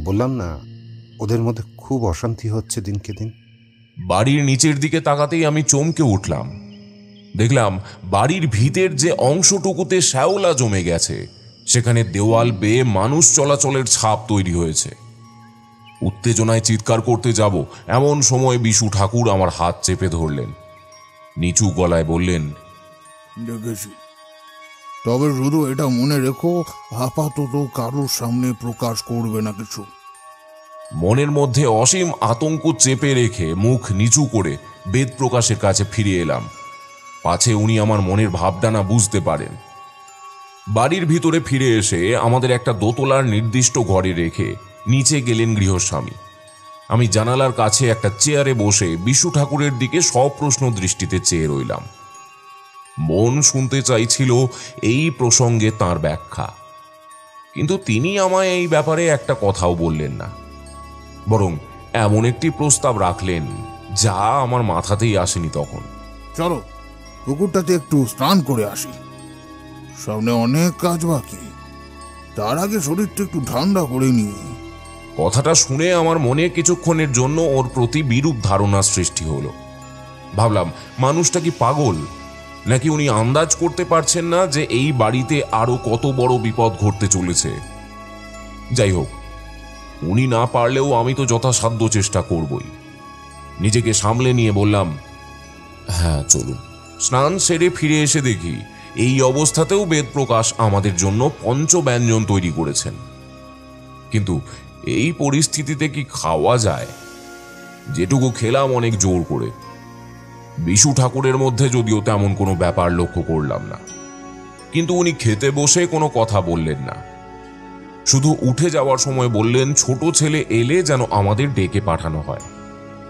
বললাম না, ওদের মধ্যে খুব অশান্তি হচ্ছে দিনকে দিন। বাড়ির নিচের দিকে তাকাতেই আমি চমকে উঠলাম। দেখলাম বাড়ির ভিতের যে অংশটুকুতে শ্যাওলা জমে গেছে, সেখানে দেওয়াল বেয়ে মানুষ চলাচলের ছাপ তৈরি হয়েছে। উত্তেজনায় চিৎকার করতে যাব এমন সময় বিশু ঠাকুর আমার হাত চেপে ধরলেন। নিচু গলায় বললেন, দেখেছি, তবে শুধু এটা মনে রেখো, আপাতত কারোর সামনে প্রকাশ করবে না কিছু। মনের মধ্যে অসীম আতঙ্ক চেপে রেখে মুখ নিচু করে বেদপ্রকাশের কাছে ফিরে এলাম, পাছে উনি আমার মনের ভাবটা না বুঝতে পারেন। বাড়ির ভিতরে ফিরে এসে আমাদের একটা দোতলার নির্দিষ্ট ঘরে রেখে নিচে গেলেন গৃহস্বামী। আমি জানালার কাছে একটা চেয়ারে বসে বিশু ঠাকুরের দিকে সপ্রশ্ন দৃষ্টিতে চেয়ে রইলাম। মন শুনতে চাইছিল এই প্রসঙ্গে তার ব্যাখ্যা, কিন্তু তিনি আমায় এই ব্যাপারে একটা কথাও বললেন না, বরং এমন একটি প্রস্তাব রাখলেন যা আমার মাথাতেই আসেনি তখন। চলো পুকুরটাতে একটু স্নান করে আসি, সামনে অনেক কাজ বাকি, তার আগে শরীরটা একটু ঠান্ডা করে নিয়ে। কথাটা শুনে আমার মনে কিছুক্ষণের জন্য ওর প্রতি বিরূপ ধারণার সৃষ্টি হলো। ভাবলাম, মানুষটা কি পাগল, নাকি উনি আন্দাজ করতে পারছেন না যে এই বাড়িতে আরো কত বড় বিপদ ঘটতে চলেছে। যাই হোক, উনি না পারলেও আমি তো যথাসাধ্য চেষ্টা করবই। নিজেকে সামলে নিয়ে বললাম, হ্যাঁ চলুন। স্নান সেরে ফিরে এসে দেখি এই অবস্থাতেও বেদপ্রকাশ আমাদের জন্য পঞ্চব্যঞ্জন তৈরি করেছেন। কিন্তু এই পরিস্থিতিতে কি খাওয়া যায়? যেটুকু খেলাম অনেক জোর করে। বিশু ঠাকুরের মধ্যে যদিও তেমন কোনো ব্যাপার লক্ষ্য করলাম না, কিন্তু উনি খেতে বসে কোনো কথা বললেন না। শুধু উঠে যাওয়ার সময় বললেন, ছোট ছেলে এলে যেন আমাদের ডেকে পাঠানো হয়,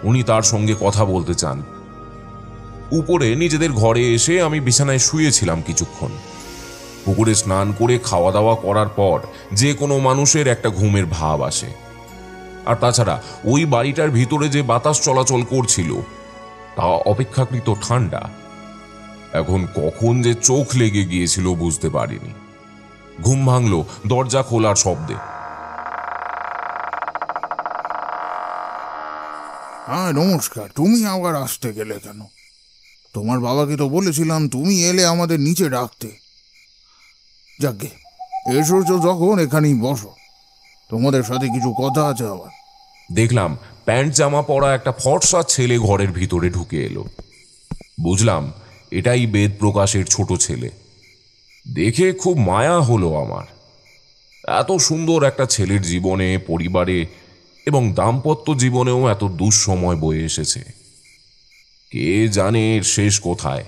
উনি তার সঙ্গে কথা বলতে চান। উপরে নিজেদের ঘরে এসে আমি বিছানায় শুয়েছিলাম কিছুক্ষণ। পুকুরে স্নান করে খাওয়া দাওয়া করার পর যে কোনো মানুষের একটা ঘুমের ভাব আসে। আর তাছাড়া ওই বাড়িটার ভিতরে যে বাতাস চলাচল করছিল, তা অপেক্ষাকৃত ঠান্ডা। এখন কখন যে চোখ লেগে গিয়েছিল বুঝতে পারিনি। ঘুম ভাঙল দরজা খোলার শব্দে। হ্যাঁ নমস্কার, তুমি আবার আসতে গেলে কেন? তোমার বাবাকে তো বলেছিলাম তুমি এলে আমাদের নিচে ডাকতে। যাকে এসো যখন এখানেই বসো, তোমাদের সাথে কিছু কথা আছে আবার। দেখলাম প্যান্ট জামা পরা একটা ফর্সা ছেলে ঘরের ভিতরে ঢুকে এলো। বুঝলাম এটাই বেদ প্রকাশের ছোট ছেলে। দেখে খুব মায়া হলো আমার। এত সুন্দর একটা ছেলের জীবনে, পরিবারে এবং দাম্পত্য জীবনেও এত দুঃসময় বয়ে এসেছে। কে জানে এর শেষ কোথায়।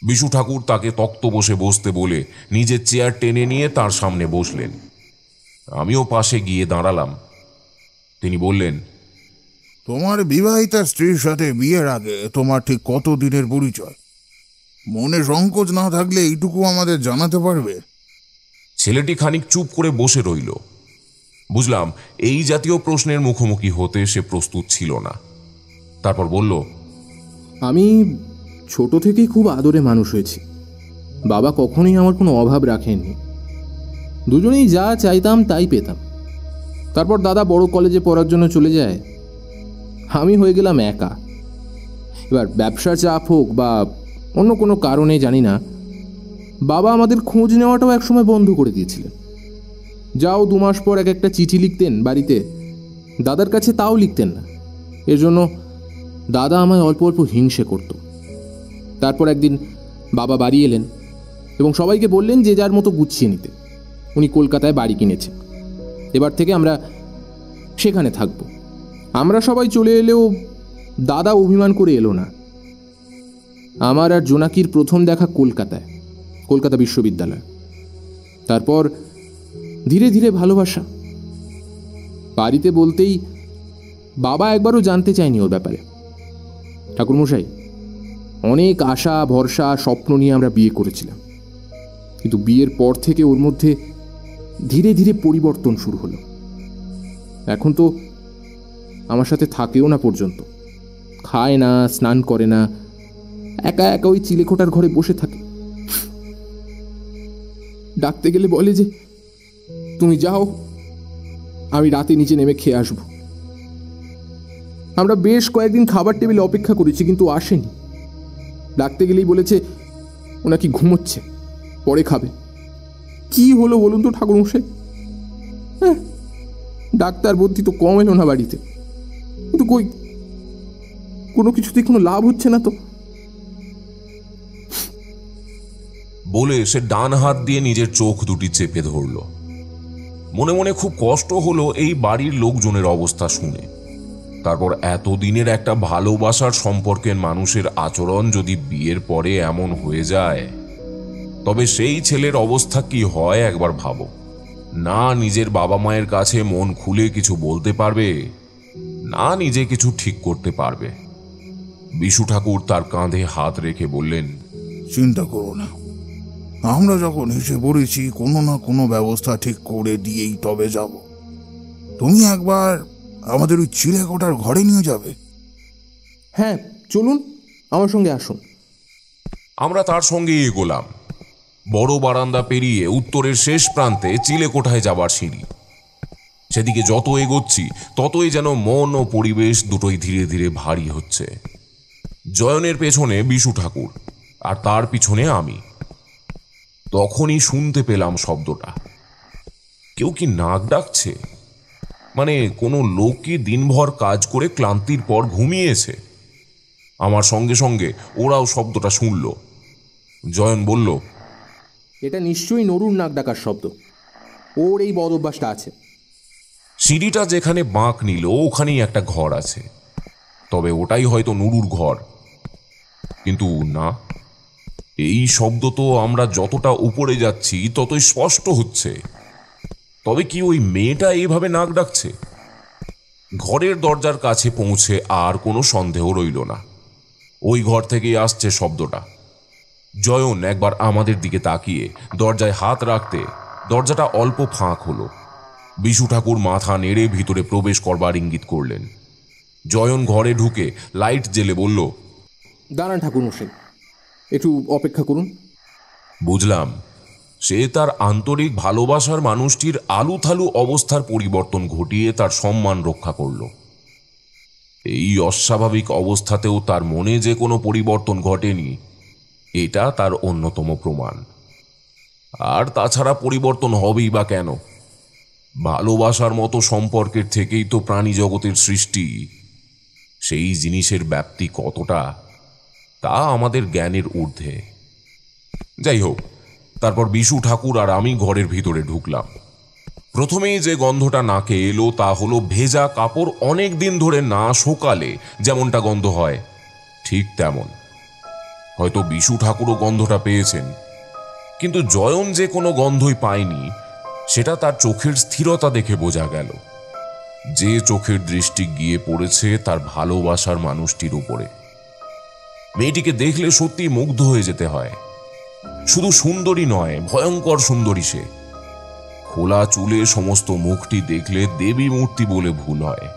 বিশু ঠাকুর তাকে তক্ত বসে বসতে বলে নিজের চেয়ার টেনে নিয়ে তার সামনে বসলেন। আমিও পাশে গিয়ে দাঁড়ালাম। তিনি বললেন, তোমার বিবাহিতা স্ত্রীর সাথে বিয়ের আগে তোমার ঠিক কত দিনের পরিচয়? মনে সংকোচ না থাকলে এইটুকু আমাদের জানাতে পারবে? ছেলেটি খানিক চুপ করে বসে রইল। বুঝলাম এই জাতীয় প্রশ্নের মুখোমুখি হতে সে প্রস্তুত ছিল না। তারপর বলল, আমি ছোট থেকেই খুব আদরে মানুষ হয়েছি। বাবা কখনোই আমার কোনো অভাব রাখেননি। দুজনেই যা চাইতাম তাই পেতাম। তারপর দাদা বড় কলেজে পড়ার জন্য চলে যায়। আমি হয়ে গেলাম একা। এবার ব্যবসার চাপ হোক বা অন্য কোনো কারণে জানি না, বাবা আমাদের খোঁজ নেওয়াটাও একসময় বন্ধ করে দিয়েছিলেন। যাও 2 মাস পর এক একটা চিঠি লিখতেন বাড়িতে, দাদার কাছে তাও লিখতেন না। এর জন্য দাদা আমায় অল্প অল্প হিংসে করত। তারপর একদিন বাবা বাড়ি এলেন এবং সবাইকে বললেন যে যার মতো গুছিয়ে নিতে। উনি কলকাতায় বাড়ি কিনেছেন, এবার থেকে আমরা সেখানে থাকব। আমরা সবাই চলে এলেও দাদা অভিমান করে এলো না। আমার আর জোনাকির প্রথম দেখা কলকাতায়, কলকাতা বিশ্ববিদ্যালয়। তারপর ধীরে ধীরে ভালোবাসা। বাড়িতে বলতেই বাবা একবারও জানতে চায়নি ওর ব্যাপারে। ঠাকুরমশাই, অনেক আশা ভরসা স্বপ্ন নিয়ে আমরা বিয়ে করেছিলাম, কিন্তু বিয়ের পর থেকে ওর মধ্যে ধীরে ধীরে পরিবর্তন শুরু হলো। এখন তো আমার সাথে থাকেও না পর্যন্ত, খায় না, স্নান করে না, একা একা ওই চিলেকোঠার ঘরে বসে থাকে। ডাকতে গেলে বলে যে তুমি যাও, আমি রাতে নিচে নেমে খেয়ে আসব। আমরা বেশ কয়েকদিন খাবার টেবিলে অপেক্ষা করেছি, কিন্তু আসেনি। ডাকতে গেলেই বলেছে ও নাকি ঘুমোচ্ছে, পরে খাবে। কি হলো বলুন তো ঠাকুরমশাই? হ্যাঁ, ডাক্তার ভর্তি তো কম এলো না বাড়িতে, কিন্তু কই কোনো কিছুতেই কোনো লাভ হচ্ছে না তো। বলে সে ডান হাত দিয়ে নিজের চোখ দুটি চেপে ধরল। মনে মনে খুব কষ্ট হলো এই বাড়ির লোকজনের অবস্থা শুনে। তারপর এতদিনের একটা ভালোবাসার সম্পর্কের মানুষের আচরণ যদি বিয়ের পরে এমন হয়ে যায়, তবে সেই ছেলের অবস্থা কি হয় একবার ভাবো। না নিজের বাবা মায়ের কাছে মন খুলে কিছু বলতে পারবে, না নিজে কিছু ঠিক করতে পারবে। বিশু ঠাকুর তার কাঁধে হাত রেখে বললেন, চিন্তা করো না, আমরা যখন এসে পড়েছি কোনো না কোনো ব্যবস্থা ঠিক করে দিয়েই তবে যাব। তুমি একবার আমাদের ওই চিলেকোঠার ঘরে নিয়ে যাবে? হ্যাঁ চলুন, আমার সঙ্গে আসুন। আমরা তার সঙ্গে এগোলাম। বড় বারান্দা পেরিয়ে উত্তরের শেষ প্রান্তে চিলেকোঠায় যাবার সিঁড়ি। সেদিকে যত এগোচ্ছি ততই যেন মন ও পরিবেশ দুটোই ধীরে ধীরে ভারী হচ্ছে। জয়নের পেছনে বিশু ঠাকুর আর তার পিছনে আমি। তখনই শুনতে পেলাম শব্দটা। কেউ কি নাক ডাকছে? মানে কোনো লোক কি দিনভর কাজ করে ক্লান্তির পর ঘুমিয়েছে? আমার সঙ্গে সঙ্গে ওরাও শব্দটা শুনল। জয়ন বলল, এটা নিশ্চয়ই নরুর নাক ডাকার শব্দ। ওর এই বদ অভ্যাসটা আছে। সিঁড়িটা যেখানে বাঁক নিল ওখানেই একটা ঘর আছে, তবে ওটাই হয়তো নুরুর ঘর। কিন্তু না, এই শব্দ তো আমরা যতটা উপরে যাচ্ছি ততই স্পষ্ট হচ্ছে। তবে কি ওই মেয়েটা এইভাবে নাক ডাকছে? ঘরের দরজার কাছে পৌঁছে আর কোনো সন্দেহ রইল না, ওই ঘর থেকেই আসছে শব্দটা। জয়ন একবার আমাদের দিকে তাকিয়ে দরজায় হাত রাখতে দরজাটা অল্প ফাঁক হলো। বিশু ঠাকুর মাথা নেড়ে ভিতরে প্রবেশ করবার ইঙ্গিত করলেন। জয়ন ঘরে ঢুকে লাইট জেলে বলল, দাঁড়ান ঠাকুরমশাই, একটু অপেক্ষা করুন। বুঝলাম সে তার আন্তরিক ভালোবাসার মানুষটির আলুথালু অবস্থার পরিবর্তন ঘটিয়ে তার সম্মান রক্ষা করল। এই অস্বাভাবিক অবস্থাতেও তার মনে যে কোনো পরিবর্তন ঘটেনি, এটা তার অন্যতম প্রমাণ। আর তাছাড়া পরিবর্তন হবেই বা কেন? ভালোবাসার মতো সম্পর্কের থেকেই তো প্রাণী জগতের সৃষ্টি। সেই জিনিসের ব্যাপ্তি কতটা, তা আমাদের জ্ঞানের ঊর্ধ্বে। যাই হোক, তারপর বিশু ঠাকুর আর আমি ঘরের ভিতরে ঢুকলাম। প্রথমেই যে গন্ধটা নাকে এলো তা হলো ভেজা কাপড় অনেক দিন ধরে না শুকালে যেমনটা গন্ধ হয়, ঠিক তেমন। হয়তো বিশু ঠাকুরও গন্ধটা পেয়েছেন, কিন্তু জয়ন যে কোনো গন্ধই পায়নি, সেটা তার চোখের স্থিরতা দেখে বোঝা গেল। যে চোখের দৃষ্টি গিয়ে পড়েছে তার ভালোবাসার মানুষটির উপরে। মেয়েটিকে দেখলে সত্যি মুগ্ধ হয়ে যেতে হয়। শুধু সুন্দরী নয়, ভয়ঙ্কর সুন্দরী সে। খোলা চুলে সমস্ত মুখটি দেখলে দেবী মূর্তি বলে ভুল হয়।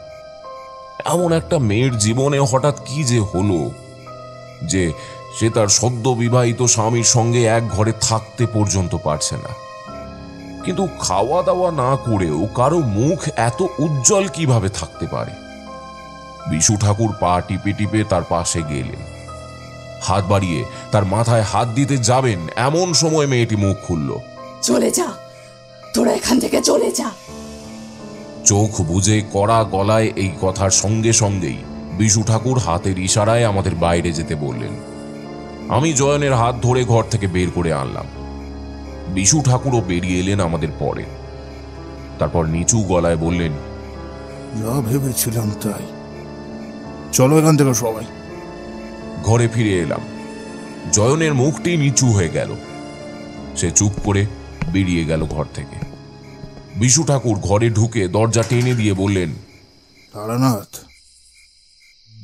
এমন একটা মেয়ের জীবনে হঠাৎ কি যে হলো যে সে তার সদ্য বিবাহিত স্বামীর সঙ্গে এক ঘরে থাকতে পর্যন্ত পারছে না। কিন্তু খাওয়া দাওয়া না করেও কারো মুখ এত উজ্জ্বল কিভাবে থাকতে পারে? বিশু ঠাকুর পা টিপে টিপে তার পাশে গেলেন। হাত বাড়িয়ে তার মাথায় হাত দিতে যাবেন, এমন সময় মেয়েটি মুখ খুলল। চলে যা, তোরা এখান থেকে চলে যা। চোখ বুজে কড়া গলায় এই কথার সঙ্গে সঙ্গেই বিশু ঠাকুর হাতের ইশারায় আমাদের বাইরে যেতে বললেন। আমি জয়নের হাত ধরে ঘর থেকে বের করে আনলাম। বিশু ঠাকুরও বেরিয়ে এলেন আমাদের পরে। তারপর নিচু গলায় বললেন, যা ভেবেছিলাম তাই, চলো এখান থেকে সবাই। ঘরে ফিরে এলাম। জয়নের মুখটি নিচু হয়ে গেল। সে চুপ করে বেরিয়ে গেল ঘর থেকে। বিশু ঠাকুর ঘরে ঢুকে দরজা টেনে দিয়ে বললেন, তারানাথ,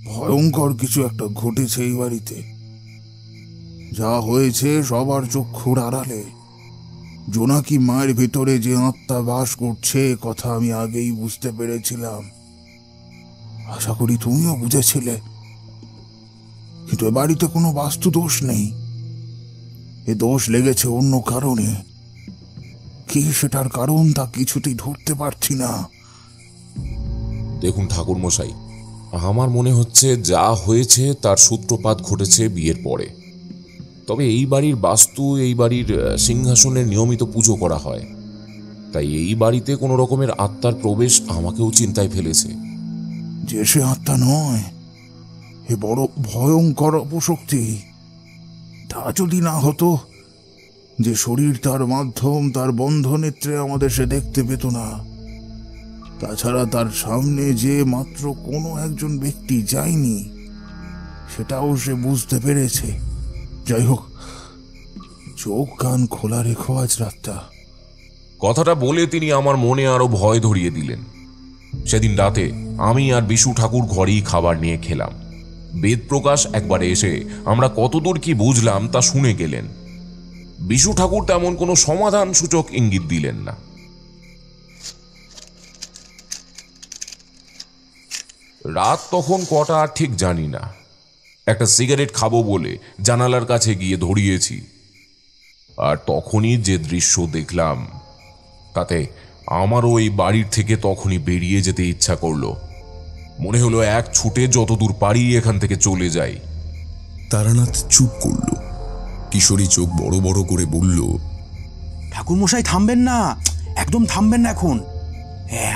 ভয়ঙ্কর কিছু একটা ঘটেছে এই বাড়িতে। যা হয়েছে সবার চক্ষুর আড়ালে। জোনাকি মায়ের ভিতরে যে আত্মা বাস করছে কথা আমি আগেই বুঝতে পেরেছিলাম। আশা করি তুমিও বুঝেছিলে। কিন্তু এ বাড়িতে কোনো বাস্তু দোষ নেই। এ দোষ লেগেছে অন্য কারণে। কি সেটার কারণ তা কিছুতেই ধরতে পারছি না। দেখুন ঠাকুর মশাই, আমার মনে হচ্ছে যা হয়েছে তার সূত্রপাত ঘটেছে বিয়ের পরে। তবে এই বাড়ির বাস্তু, এই বাড়ির সিংহাসনের নিয়মিত পুজো করা হয়, তাই এই বাড়িতে কোনো রকমের আত্মার প্রবেশ আমাকেও চিন্তায় ফেলেছে। যে সে আত্মা নয়, এ বড় ভয়ঙ্কর অপশক্তি। তা যদি না হতো, যে শরীর তার মাধ্যম, তার বন্ধ নেত্রে আমাদের সে দেখতে পেত না। তাছাড়া তার সামনে যে মাত্র কোনো একজন ব্যক্তি যায়নি, সেটাও সে বুঝতে পেরেছে। যাই হোক, চোখ কান খোলা রেখো আজ রাতটা। কথাটা বলে তিনি আমার মনে আরো ভয় ধরিয়ে দিলেন। সেদিন রাতে আমি আর বিশু ঠাকুর ঘরেই খাবার নিয়ে খেলাম। বেদপ্রকাশ একবার এসে আমরা কতদূর কি বুঝলাম তা শুনে গেলেন। বিশু ঠাকুর তেমন কোনো সমাধান সূচক ইঙ্গিত দিলেন না। রাত তখন কটা ঠিক জানি না। একটা সিগারেট খাবো বলে জানালার কাছে গিয়ে ধরিয়েছি, আর তখনই যে দৃশ্য দেখলাম তাতে আমারও এই বাড়ির থেকে তখনই বেরিয়ে যেতে ইচ্ছা করলো। মনে হলো এক ছুটে যতদূর পারি এখান থেকে চলে যাই। তারানাথ চুপ করল। কিশোরী চোখ বড় বড় করে বলল, ঠাকুরমশাই থামবেন না, একদম থামবেন না এখন।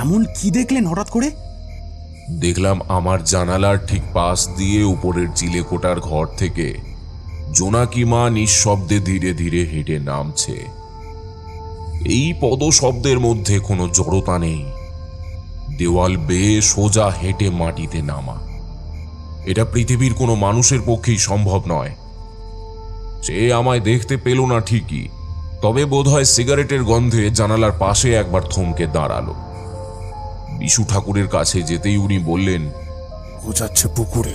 এমন কি দেখলেন হঠাৎ করে? দেখলাম আমার জানালার ঠিক পাশ দিয়ে উপরের চিলেকোটার ঘর থেকে জোনাকি মা নিঃশব্দে ধীরে ধীরে হেঁটে নামছে। এই পদশব্দের মধ্যে কোনো জড়তা নেই। দেওয়াল বেয়ে সোজা হেঁটে মাটিতে নামা, এটা পৃথিবীর কোনো মানুষের পক্ষেই সম্ভব নয়। সে আমায় দেখতে পেল না ঠিকই, তবে বোধহয় সিগারেটের গন্ধে জানালার পাশে একবার থমকে দাঁড়ালো। বিশু ঠাকুরের কাছে যেতেই উনি বললেন, ও যাচ্ছে পুকুরে।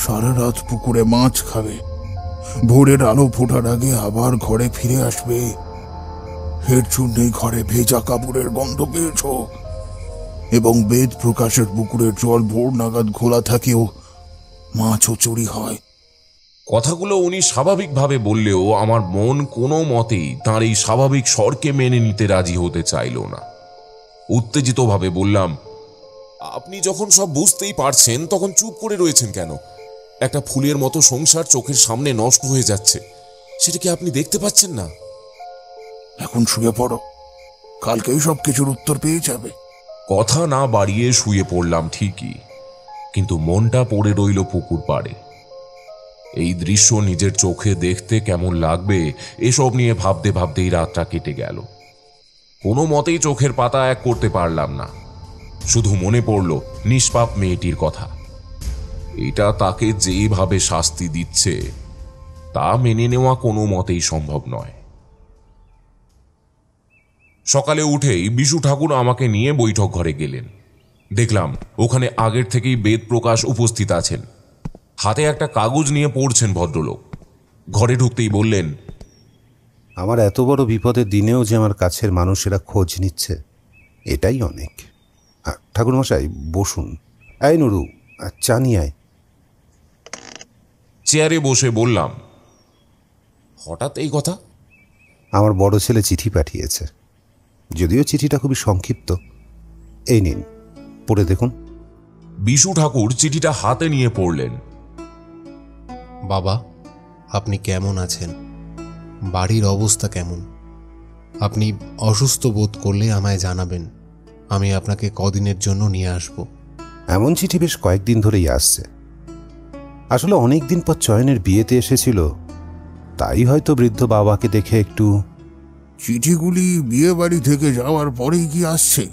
সারা রাত পুকুরে মাছ খাবে, ভোরের আলো ফোটার আগে আবার ঘরে ফিরে আসবে। এর জন্যই ঘরে ভেজা কাপড়ের গন্ধ পেয়েছ। এবং বেদ প্রকাশের পুকুরের জল ভোর নাগাদ খোলা থাকেও মাছও চুরি হয়। কথাগুলো উনি স্বাভাবিকভাবে বললেও আমার মন কোনো মতেই তাঁর এই স্বাভাবিক স্বরকে মেনে নিতে রাজি হতে চাইল না। উত্তেজিতভাবে বললাম, আপনি যখন সব বুঝতেই পারছেন তখন চুপ করে রয়েছেন কেন? একটা ফুলের মতো সংসার চোখের সামনে নষ্ট হয়ে যাচ্ছে, সেটা কি আপনি দেখতে পাচ্ছেন না? এখন শুয়ে পড়ো, কালকেই সব কিছুর উত্তর পেয়ে যাবে। কথা না বাড়িয়ে শুয়ে পড়লাম ঠিকই, কিন্তু মনটা পড়ে রইল পুকুর পাড়ে। এই দৃশ্য নিজের চোখে দেখতে কেমন লাগবে এসব নিয়ে ভাবতে ভাবতেই রাতটা কেটে গেল। কোনো মতেই চোখের পাতা এক করতে পারলাম না। শুধু মনে পড়ল নিষ্পাপ মেয়েটির কথা। এটা তাকে যেভাবে শাস্তি দিচ্ছে তা মেনে নেওয়া কোনো মতেই সম্ভব নয়। সকালে উঠেই বিশু ঠাকুর আমাকে নিয়ে বৈঠক ঘরে গেলেন। দেখলাম ওখানে আগের থেকেই বেদ প্রকাশ উপস্থিত আছেন। হাতে একটা কাগজ নিয়ে পড়ছেন ভদ্রলোক। ঘরে ঢুকতেই বললেন, আমার এত বড় বিপদের দিনেও যে আমার কাছের মানুষেরা খোঁজ নিচ্ছে, এটাই অনেক। ঠাকুরমশাই বসুন। এই নুরু, চা নিয়ে আয়। চেয়ারে বসে বললাম, হঠাৎ এই কথা? আমার বড় ছেলে চিঠি পাঠিয়েছে, যদিও চিঠিটা খুবই সংক্ষিপ্ত। এই নিন, পড়ে দেখুন। বিশু ঠাকুর চিঠিটা হাতে নিয়ে পড়লেন। বাবা, আপনি কেমন আছেন? বাড়ির অবস্থা কেমন? আপনি অসুস্থ বোধ করলে আমায় জানাবেন, আমি আপনাকে কদিনের জন্য নিয়ে আসব। এমন চিঠি বেশ কয়েকদিন ধরেই আসছে। আসলে অনেক দিন পর চয়নের বিয়েতে এসেছিল, তাই হয়তো বৃদ্ধ বাবাকে দেখে একটু। চিঠিগুলি বিয়ে বাড়ি থেকে যাওয়ার পরেই কি আসছে?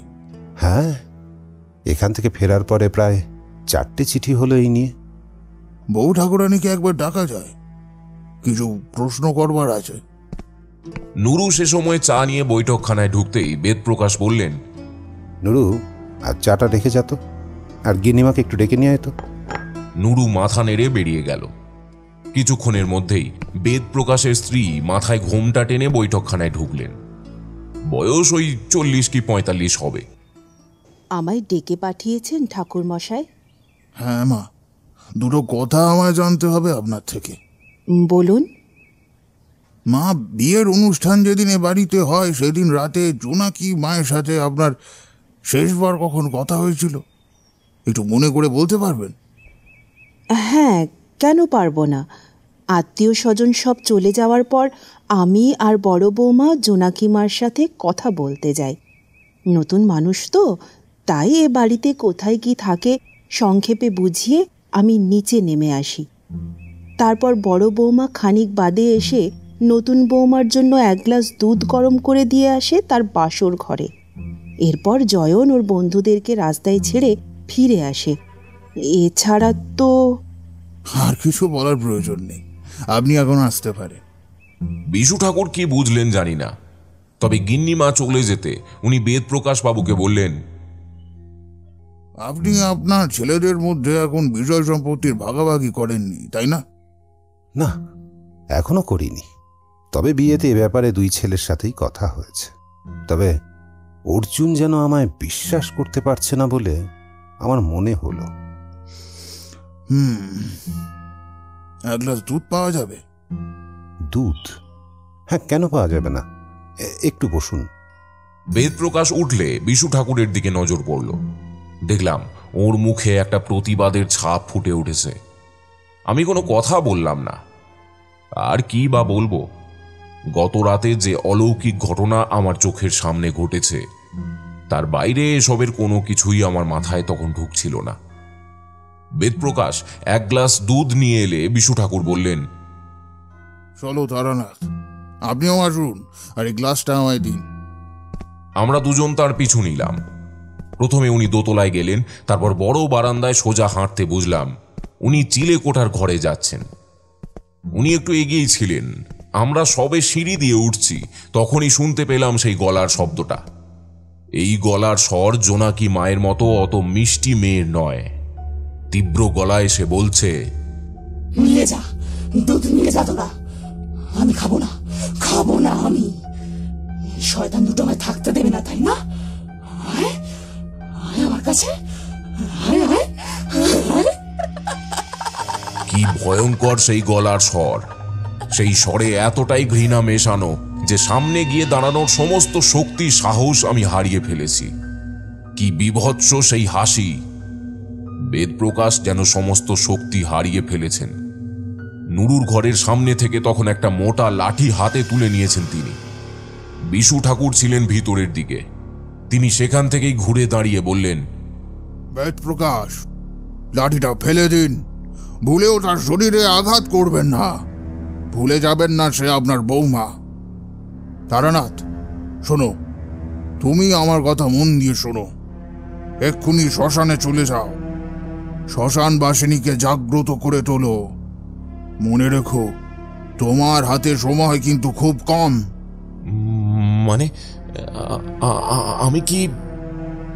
হ্যাঁ, এখান থেকে ফেরার পরে প্রায় 4টে চিঠি হলো এই নিয়ে। বউ ঠাকুরানীকে একবার ডাকা যায়, কিছু প্রশ্ন করবার আছে। নুরু সে সময় চা নিয়ে বৈঠকখানায় ঢুকতেই বেদ প্রকাশ বললেন, নুরু, আর চাটা রেখে যা তো, আর গিন্নিমাকে একটু ডেকে নিয়ে আয় তো। নুরু মাথা নেড়ে বেরিয়ে গেল। কিছুক্ষণের মধ্যেই বেদ প্রকাশের স্ত্রী মাথায় ঘোমটা টেনে বৈঠকখানায় ঢুকলেন। বয়স ওই 40 কি 45 হবে। আমায় ডেকে পাঠিয়েছেন ঠাকুর মশাই? হ্যাঁ মা, দুটো কথা আমায় জানতে হবে আপনার থেকে। বলুন। মা, বিয়ের অনুষ্ঠান যেদিন এ বাড়িতে হয় সেদিন রাতে জোনাকি মায়ের সাথে আপনার শেষবার কখন কথা হয়েছিল, একটু মনে করে বলতে পারবেন? হ্যাঁ, কেন পারবো না। আত্মীয় স্বজন সব চলে যাওয়ার পর আমি আর বড় বৌমা জোনাকি মার সাথে কথা বলতে যাই। নতুন মানুষ তো, তাই এ বাড়িতে কোথায় কি থাকে সংক্ষেপে বুঝিয়ে আমি নিচে নেমে আসি। তারপর বড় বৌমা খানিক বাদে এসে নতুন বৌমার জন্য 1 গ্লাস দুধ গরম করে দিয়ে আসে তার বাসর ঘরে। এরপর জয়ন ওর বন্ধুদেরকে রাস্তায় ছেড়ে ফিরে আসে। এছাড়া তো আর কিছু বলার প্রয়োজন নেই, আপনি এখন আসতে পারেন। বিশু ঠাকুর কি বুঝলেন জানি না, তবে গিন্নিমা চলে যেতে উনি বেদ প্রকাশ বাবুকে বললেন, আপনি আপনার ছেলেদের মধ্যে এখন বিষয় সম্পত্তির ভাগাভাগি করেননি, তাই না? না, এখনো করিনি। তবে বিয়েতে এ ব্যাপারে 2 ছেলের সাথেই কথা হয়েছে। তবে অর্জুন যেন আমায় বিশ্বাস করতে পারছে না বলে আমার মনে হলো। 1 গ্লাস দুধ পাওয়া যাবে? দুধ? হ্যাঁ, কেন পাওয়া যাবে না? একটু বসুন। বেদ প্রকাশ উঠলে বিশু ঠাকুরের দিকে নজর পড়ল। দেখলাম ওর মুখে একটা প্রতিবাদের ছাপ ফুটে উঠেছে। আমি কোনো কথা বললাম না। আর কি বা বলবো? গত রাতে যে অলৌকিক ঘটনা আমার চোখের সামনে ঘটেছে তার বাইরে এসবের কোনো কিছুই আমার মাথায় তখন ঢুকছিল না। বেদ প্রকাশ 1 গ্লাস দুধ নিয়ে এলে বিশু ঠাকুর বললেন, চলো তারানাথ, আপনিও আসুন আর এই গ্লাসটা আমায় দিন। আমরা দুজন তার পিছু নিলাম। প্রথমে উনি দোতলায় গেলেন, তারপর বড় বারান্দায় সোজা হাঁটতে বুঝলাম উনি চিলে কোঠার ঘরে যাচ্ছেন। উনি একটু এগিয়েই ছিলেন। আমরা সবে সিঁড়ি দিয়ে উঠছি, তখনই শুনতে পেলাম সেই গলার শব্দটা। এই গলার স্বর জোনাকি মায়ের মতো অত মিষ্টি মেয়ের নয়। তীব্র গলায় সে বলছে, নিয়ে যা, দুধ নিয়ে যা তোরা। আমি খাবো না, খাবো না আমি। শয়তান দুটো আমায় থাকতে দেবে না, তাই না? আমার আছে? আয় আয় আয়। কি ভয়ঙ্কর সেই গলার স্বর! সেই স্বরে এতটাই ঘৃণা মেশানো যে সামনে গিয়ে দাঁড়ানোর সমস্ত শক্তি সাহস আমি হারিয়ে ফেলেছি। কি বীভৎস সেই হাসি! বেদপ্রকাশ যেন সমস্ত শক্তি হারিয়ে ফেলেছেন। নুরুর ঘরের সামনে থেকে তখন একটা মোটা লাঠি হাতে তুলে নিয়েছেন তিনি। বিশু ঠাকুর ছিলেন ভিতরের দিকে। তিনি সেখান থেকেই ঘুরে দাঁড়িয়ে বললেন, বেদপ্রকাশ, লাঠিটা ফেলে দিন। ভুলেও তার শরীরে আঘাত করবেন না। ভুলে যাবেন না সে আপনার বৌমা। তারানাথ, শোনো, তুমি আমার কথা মন দিয়ে শোনো। এক্ষুনি শ্মশানে চলে যাও। শ্মশানবাসিনীকে জাগ্রত করে তোলো। মনে রেখো, তোমার হাতে সময় কিন্তু খুব কম। মানে আমি কি?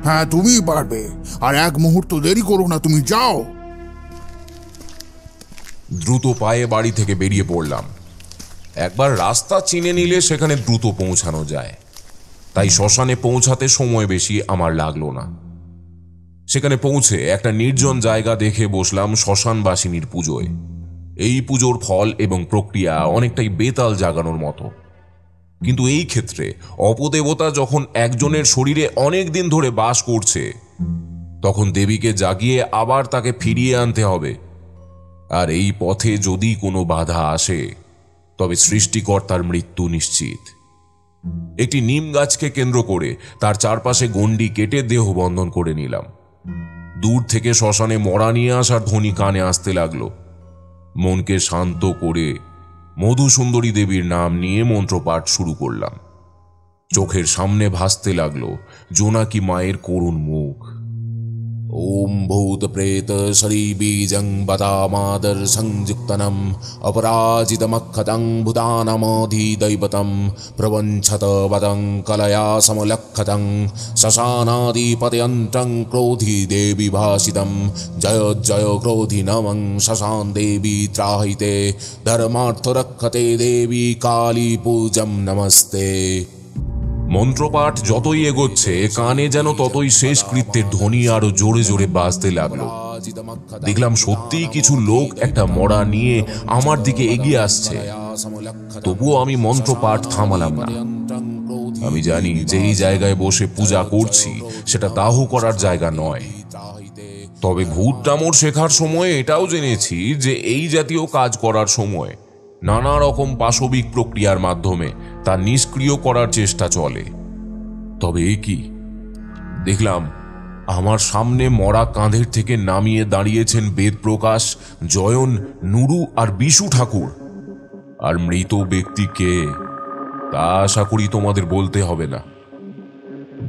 হ্যাঁ, তুমিই পারবে। আর এক মুহূর্ত দেরি করো না, তুমি যাও। দ্রুত পায়ে বাড়ি থেকে বেরিয়ে পড়লাম। একবার রাস্তা চিনে নিলে সেখানে দ্রুত পৌঁছানো যায়, তাই শ্মশানে পৌঁছাতে সময় বেশি আমার লাগলো না। সেখানে পৌঁছে একটা নির্জন জায়গা দেখে বসলাম শ্মশানবাসিনীর পুজোয়। এই পুজোর ফল এবং প্রক্রিয়া অনেকটাই বেতাল জাগানোর মতো, কিন্তু এই ক্ষেত্রে অপদেবতা যখন একজনের শরীরে অনেক দিন ধরে বাস করছে, তখন দেবীকে জাগিয়ে আবার তাকে ফিরিয়ে আনতে হবে। আর এই পথে যদি কোনো বাধা আসে, তবে সৃষ্টিকর্তার মৃত্যু নিশ্চিত। একটি নিম গাছকে কেন্দ্র করে তার চারপাশে গণ্ডি কেটে দেহ বন্ধন করে নিলাম। দূর থেকে শ্মশানে মরা নিয়ে আসার ধ্বনি কানে আসতে লাগলো। মনকে শান্ত করে মধুসুন্দরী দেবীর নাম নিয়ে মন্ত্রপাঠ শুরু করলাম। চোখের সামনে ভাসতে লাগলো জোনাকি মায়ের করুণ মুখ। ওম ভূত প্রেত শরী বীজং বদামাদর সংযুক্তনম অপরাজিতমক্ষতং ভূতানামধি দৈবতম প্রবঞ্ছত বদং কলয়া সমলক্ষতং শ্মশানাদিপত্যন্ত্রং ক্রোধি দেবী ভাষিতম জয় জয় ক্রোধি নমং শ্মশান দেবী ত্রাহিতে ধর্মার্থ রক্ষতে দেবী কালী পূজম নমস্তে। মন্ত্রপাঠ যতই এগোচ্ছে কানে যেন ততই শেষ কৃত্যের ধ্বনি আরো জোরে জোরে বাজতে লাগলো। দেখলাম সত্যিই কিছু লোক একটা মরা নিয়ে আমার দিকে এগিয়ে আসছে। তবুও আমি মন্ত্রপাঠ থামালাম না। আমি জানি যে এই জায়গায় বসে পূজা করছি সেটা দাহ করার জায়গা নয়। তবে ভূত ডামর শেখার সময় এটাও জেনেছি যে এই জাতীয় কাজ করার সময় নানা রকম পাশবিক প্রক্রিয়ার মাধ্যমে তা নিষ্ক্রিয় করার চেষ্টা চলে। তবে এ কি দেখলাম, আমার সামনে মরা কাঁধের থেকে নামিয়ে দাঁড়িয়েছেন বেদপ্রকাশ, জয়ন, নুরু আর বিশু ঠাকুর। আর মৃত ব্যক্তিকে তা আশা করি তোমাদের বলতে হবে না।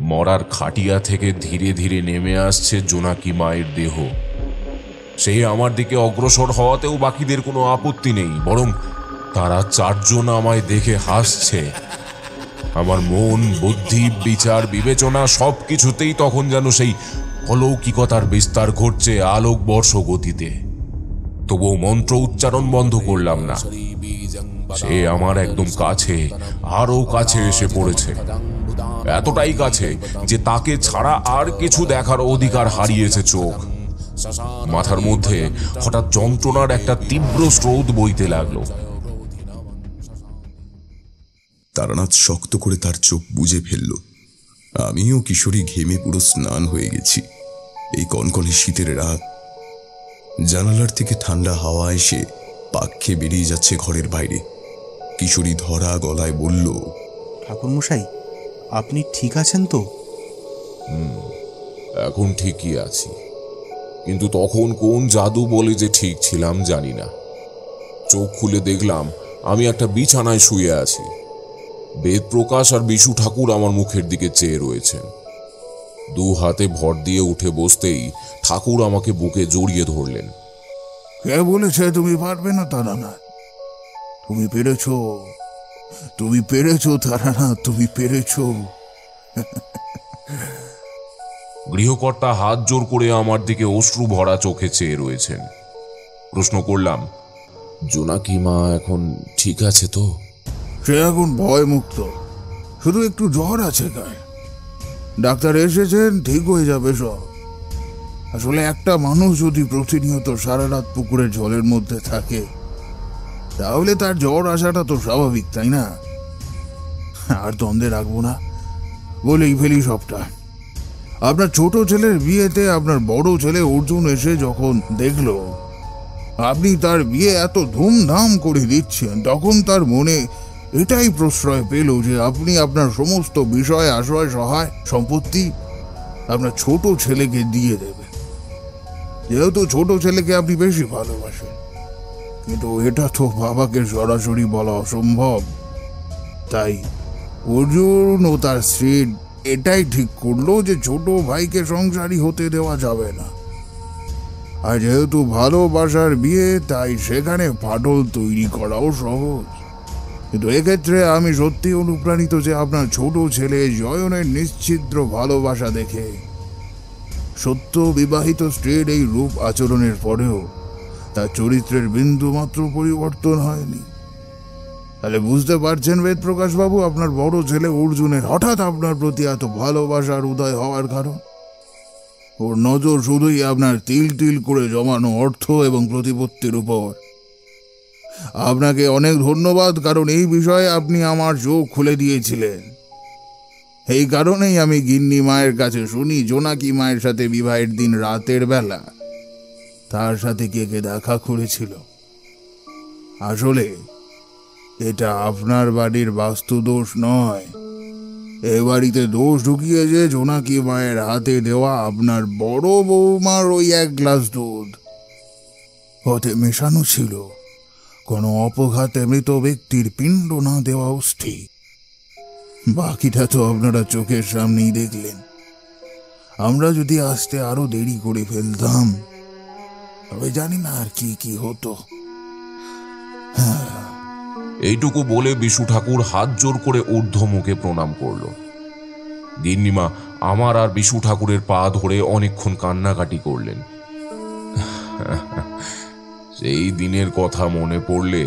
মরার খাটিয়া থেকে ধীরে ধীরে নেমে আসছে জোনাকি মায়ের দেহ। সে আমার দিকে অগ্রসর হওয়াতেও বাকিদের কোনো আপত্তি নেই, বরং তারা চারজন আমায় দেখে হাসছে। আমার মন, বুদ্ধি, বিচার, বিবেচনা সবকিছুতেই তখন যেন সেই অলৌকিকতার বিস্তার ঘটছে আলোক বর্ষ গতিতে। তবুও মন্ত্র উচ্চারণ বন্ধ করলাম না। সে আমার একদম কাছে, আরো কাছে এসে পড়েছে। এতটাই কাছে যে তাকে ছাড়া আর কিছু দেখার অধিকার হারিয়েছে চোখ। মাথার মধ্যে হঠাৎ যন্ত্রণার একটা তীব্র স্রোত বইতে লাগলো। তারানাথ শক্ত করে তার চোখ বুজে ফেলল। আমিও কিশোরী ঘেমে পুরো স্নান হয়ে গেছি। এই কনকনে শীতের রাত, জানালার থেকে ঠান্ডা হাওয়া এসে পাক খেয়ে বেরিয়ে যাচ্ছে ঘরের বাইরে। কিশোরী ধরা গলায় বলল, ঠাকুরমশাই, আপনি ঠিক আছেন তো? এখন ঠিকই আছি, কিন্তু তখন কোন জাদু বলে যে ঠিক ছিলাম জানি না। চোখ খুলে দেখলাম আমি একটা বিছানায় শুয়ে আছি। বেদপ্রকাশ আর বিশু ঠাকুর আমার মুখের দিকে চেয়ে রয়েছেন। দু হাতে ভর দিয়ে উঠে বসতেই ঠাকুর আমাকে বুকে জড়িয়ে ধরলেন। কে বলেছে তুমি পারবে না তারানাথ? তুমি পেরেছো, তুমি পেরেছো তারানাথ, তুমি পেরেছো। গৃহকর্তা হাত জোর করে আমার দিকে অশ্রু ভরা চোখে চেয়ে রয়েছেন। প্রশ্ন করলাম, জোনাকি মা এখন ঠিক আছে তো? সে এখন ভয় মুক্ত, শুধু একটু জ্বর আছে গায়ে। ডাক্তার এসেছেন, ঠিক হয়ে যাবে সব। আসলে একটা মানুষ যদি প্রতিনিয়ত সারা রাত পুকুরের জলের মধ্যে থাকে তাহলে তার জ্বর আসাটা তো স্বাভাবিক, তাই না? আর দ্বন্দ্বে রাখবো না, বলেই ফেলি সবটা। আপনার ছোট ছেলের বিয়েতে আপনার বড় ছেলে অর্জুন এসে যখন দেখলো আপনি তার বিয়ে এত ধুমধাম করে দিচ্ছেন, তখন তার মনে এটাই প্রশ্রয় পেল যে আপনি আপনার সমস্ত বিষয়, আশ্রয়, সহায় সম্পত্তি আপনার ছোট ছেলেকে দিয়ে দেবেন, যেহেতু ছোট ছেলেকে আপনি বেশি ভালোবাসেন। কিন্তু এটা তো বাবাকে সরাসরি বলা অসম্ভব। তাই অর্জুন ও তার স্ত্রী এটাই ঠিক করলো যে ছোট ভাইকে সংসারী হতে দেওয়া যাবে না। আর যেহেতু ভালোবাসার বিয়ে, তাই সেখানে ফাটল তৈরি করাও সহজ। কিন্তু এক্ষেত্রে আমি সত্যি অনুপ্রাণিত যে আপনার ছোট ছেলে জয়নের নিশ্চিদ্র ভালোবাসা দেখে সত্য বিবাহিত স্ত্রীর এই রূপ আচরণের পরেও তার চরিত্রের বিন্দু মাত্র পরিবর্তন হয়নি। তাহলে বুঝতে পারছেন বেদপ্রকাশ বাবু, আপনার বড় ছেলে অর্জুনের হঠাৎ আপনার প্রতি এত ভালোবাসার উদয় হওয়ার কারণ? ওর নজর শুধুই আপনার তিল তিল করে জমানো অর্থ এবং প্রতিপত্তির উপর। আপনাকে অনেক ধন্যবাদ, কারণ এই বিষয়ে আপনি আমার চোখ খুলে দিয়েছিলেন। এই কারণেই আমি গিন্নি মায়ের কাছে শুনি জোনাকি মায়ের সাথে বিবাহের দিন রাতের বেলা তার সাথে কে কে দেখা করেছিল। আসলে এটা আপনার বাড়ির বাস্তু দোষ নয়, এ বাড়িতে দোষ ঢুকিয়েছে জোনাকি মায়ের হাতে দেওয়া আপনার বড় বৌমার ওই 1 গ্লাস দুধ। ওতে মেশানো ছিল কোনো অপঘাতে মৃত ব্যক্তির পিণ্ড না দেওয়া অস্থি। বাকিটা তো আপনারা চোখের সামনেই দেখলেন। আমরা যদি আসতে আরো দেরি করে ফেলতাম তবে জানি না আর কি কি হতো। এইটুকু বলে বিশু ঠাকুর হাত জোর করে ঊর্ধ্বমুখে প্রণাম করল। গিন্নিমা আমার আর বিশু ঠাকুরের পা ধরে অনেকক্ষণ কান্নাকাটি করলেন। সেই দিনের কথা মনে পড়লে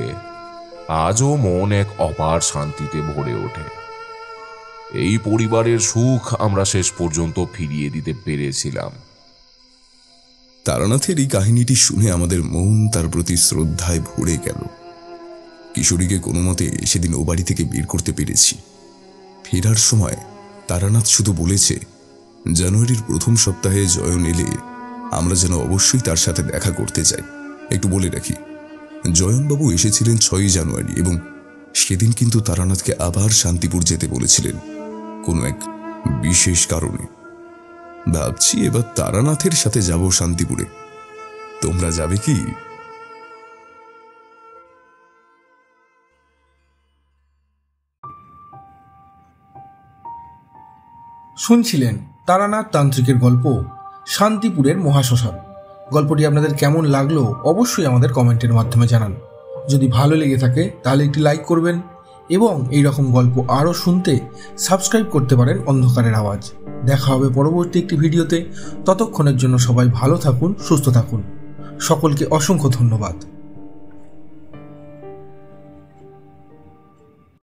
আজও মন এক অপার শান্তিতে ভরে ওঠে। এই পরিবারের সুখ আমরা শেষ পর্যন্ত ফিরিয়ে দিতে পেরেছিলাম। তারানাথের এই কাহিনীটি শুনে আমাদের মন তার প্রতি শ্রদ্ধায় ভরে গেল। কিশোরীকে কোনো মতে সেদিন ও বাড়ি থেকে বের করতে পেরেছি। ফেরার সময় তারানাথ শুধু বলেছে জানুয়ারির প্রথম সপ্তাহে জয়ন এলে আমরা যেন অবশ্যই তার সাথে দেখা করতে যাই। একটু বলে রাখি, জয়নবাবু এসেছিলেন 6ই জানুয়ারি এবং সেদিন কিন্তু তারানাথকে আবার শান্তিপুর যেতে বলেছিলেন কোনো এক বিশেষ কারণে। ভাবছি এবার তারানাথের সাথে যাব শান্তিপুরে। তোমরা যাবে কি? শুনছিলেন তারানাথ তান্ত্রিকের গল্প শান্তিপুরের মহাশ্মশান। গল্পটি আপনাদের কেমন লাগলো অবশ্যই আমাদের কমেন্টের মাধ্যমে জানান। যদি ভালো লেগে থাকে তাহলে একটি লাইক করবেন এবং এই রকম গল্প আরও শুনতে সাবস্ক্রাইব করতে পারেন অন্ধকারের আওয়াজ। দেখা হবে পরবর্তী একটি ভিডিওতে। ততক্ষণের জন্য সবাই ভালো থাকুন, সুস্থ থাকুন। সকলকে অসংখ্য ধন্যবাদ।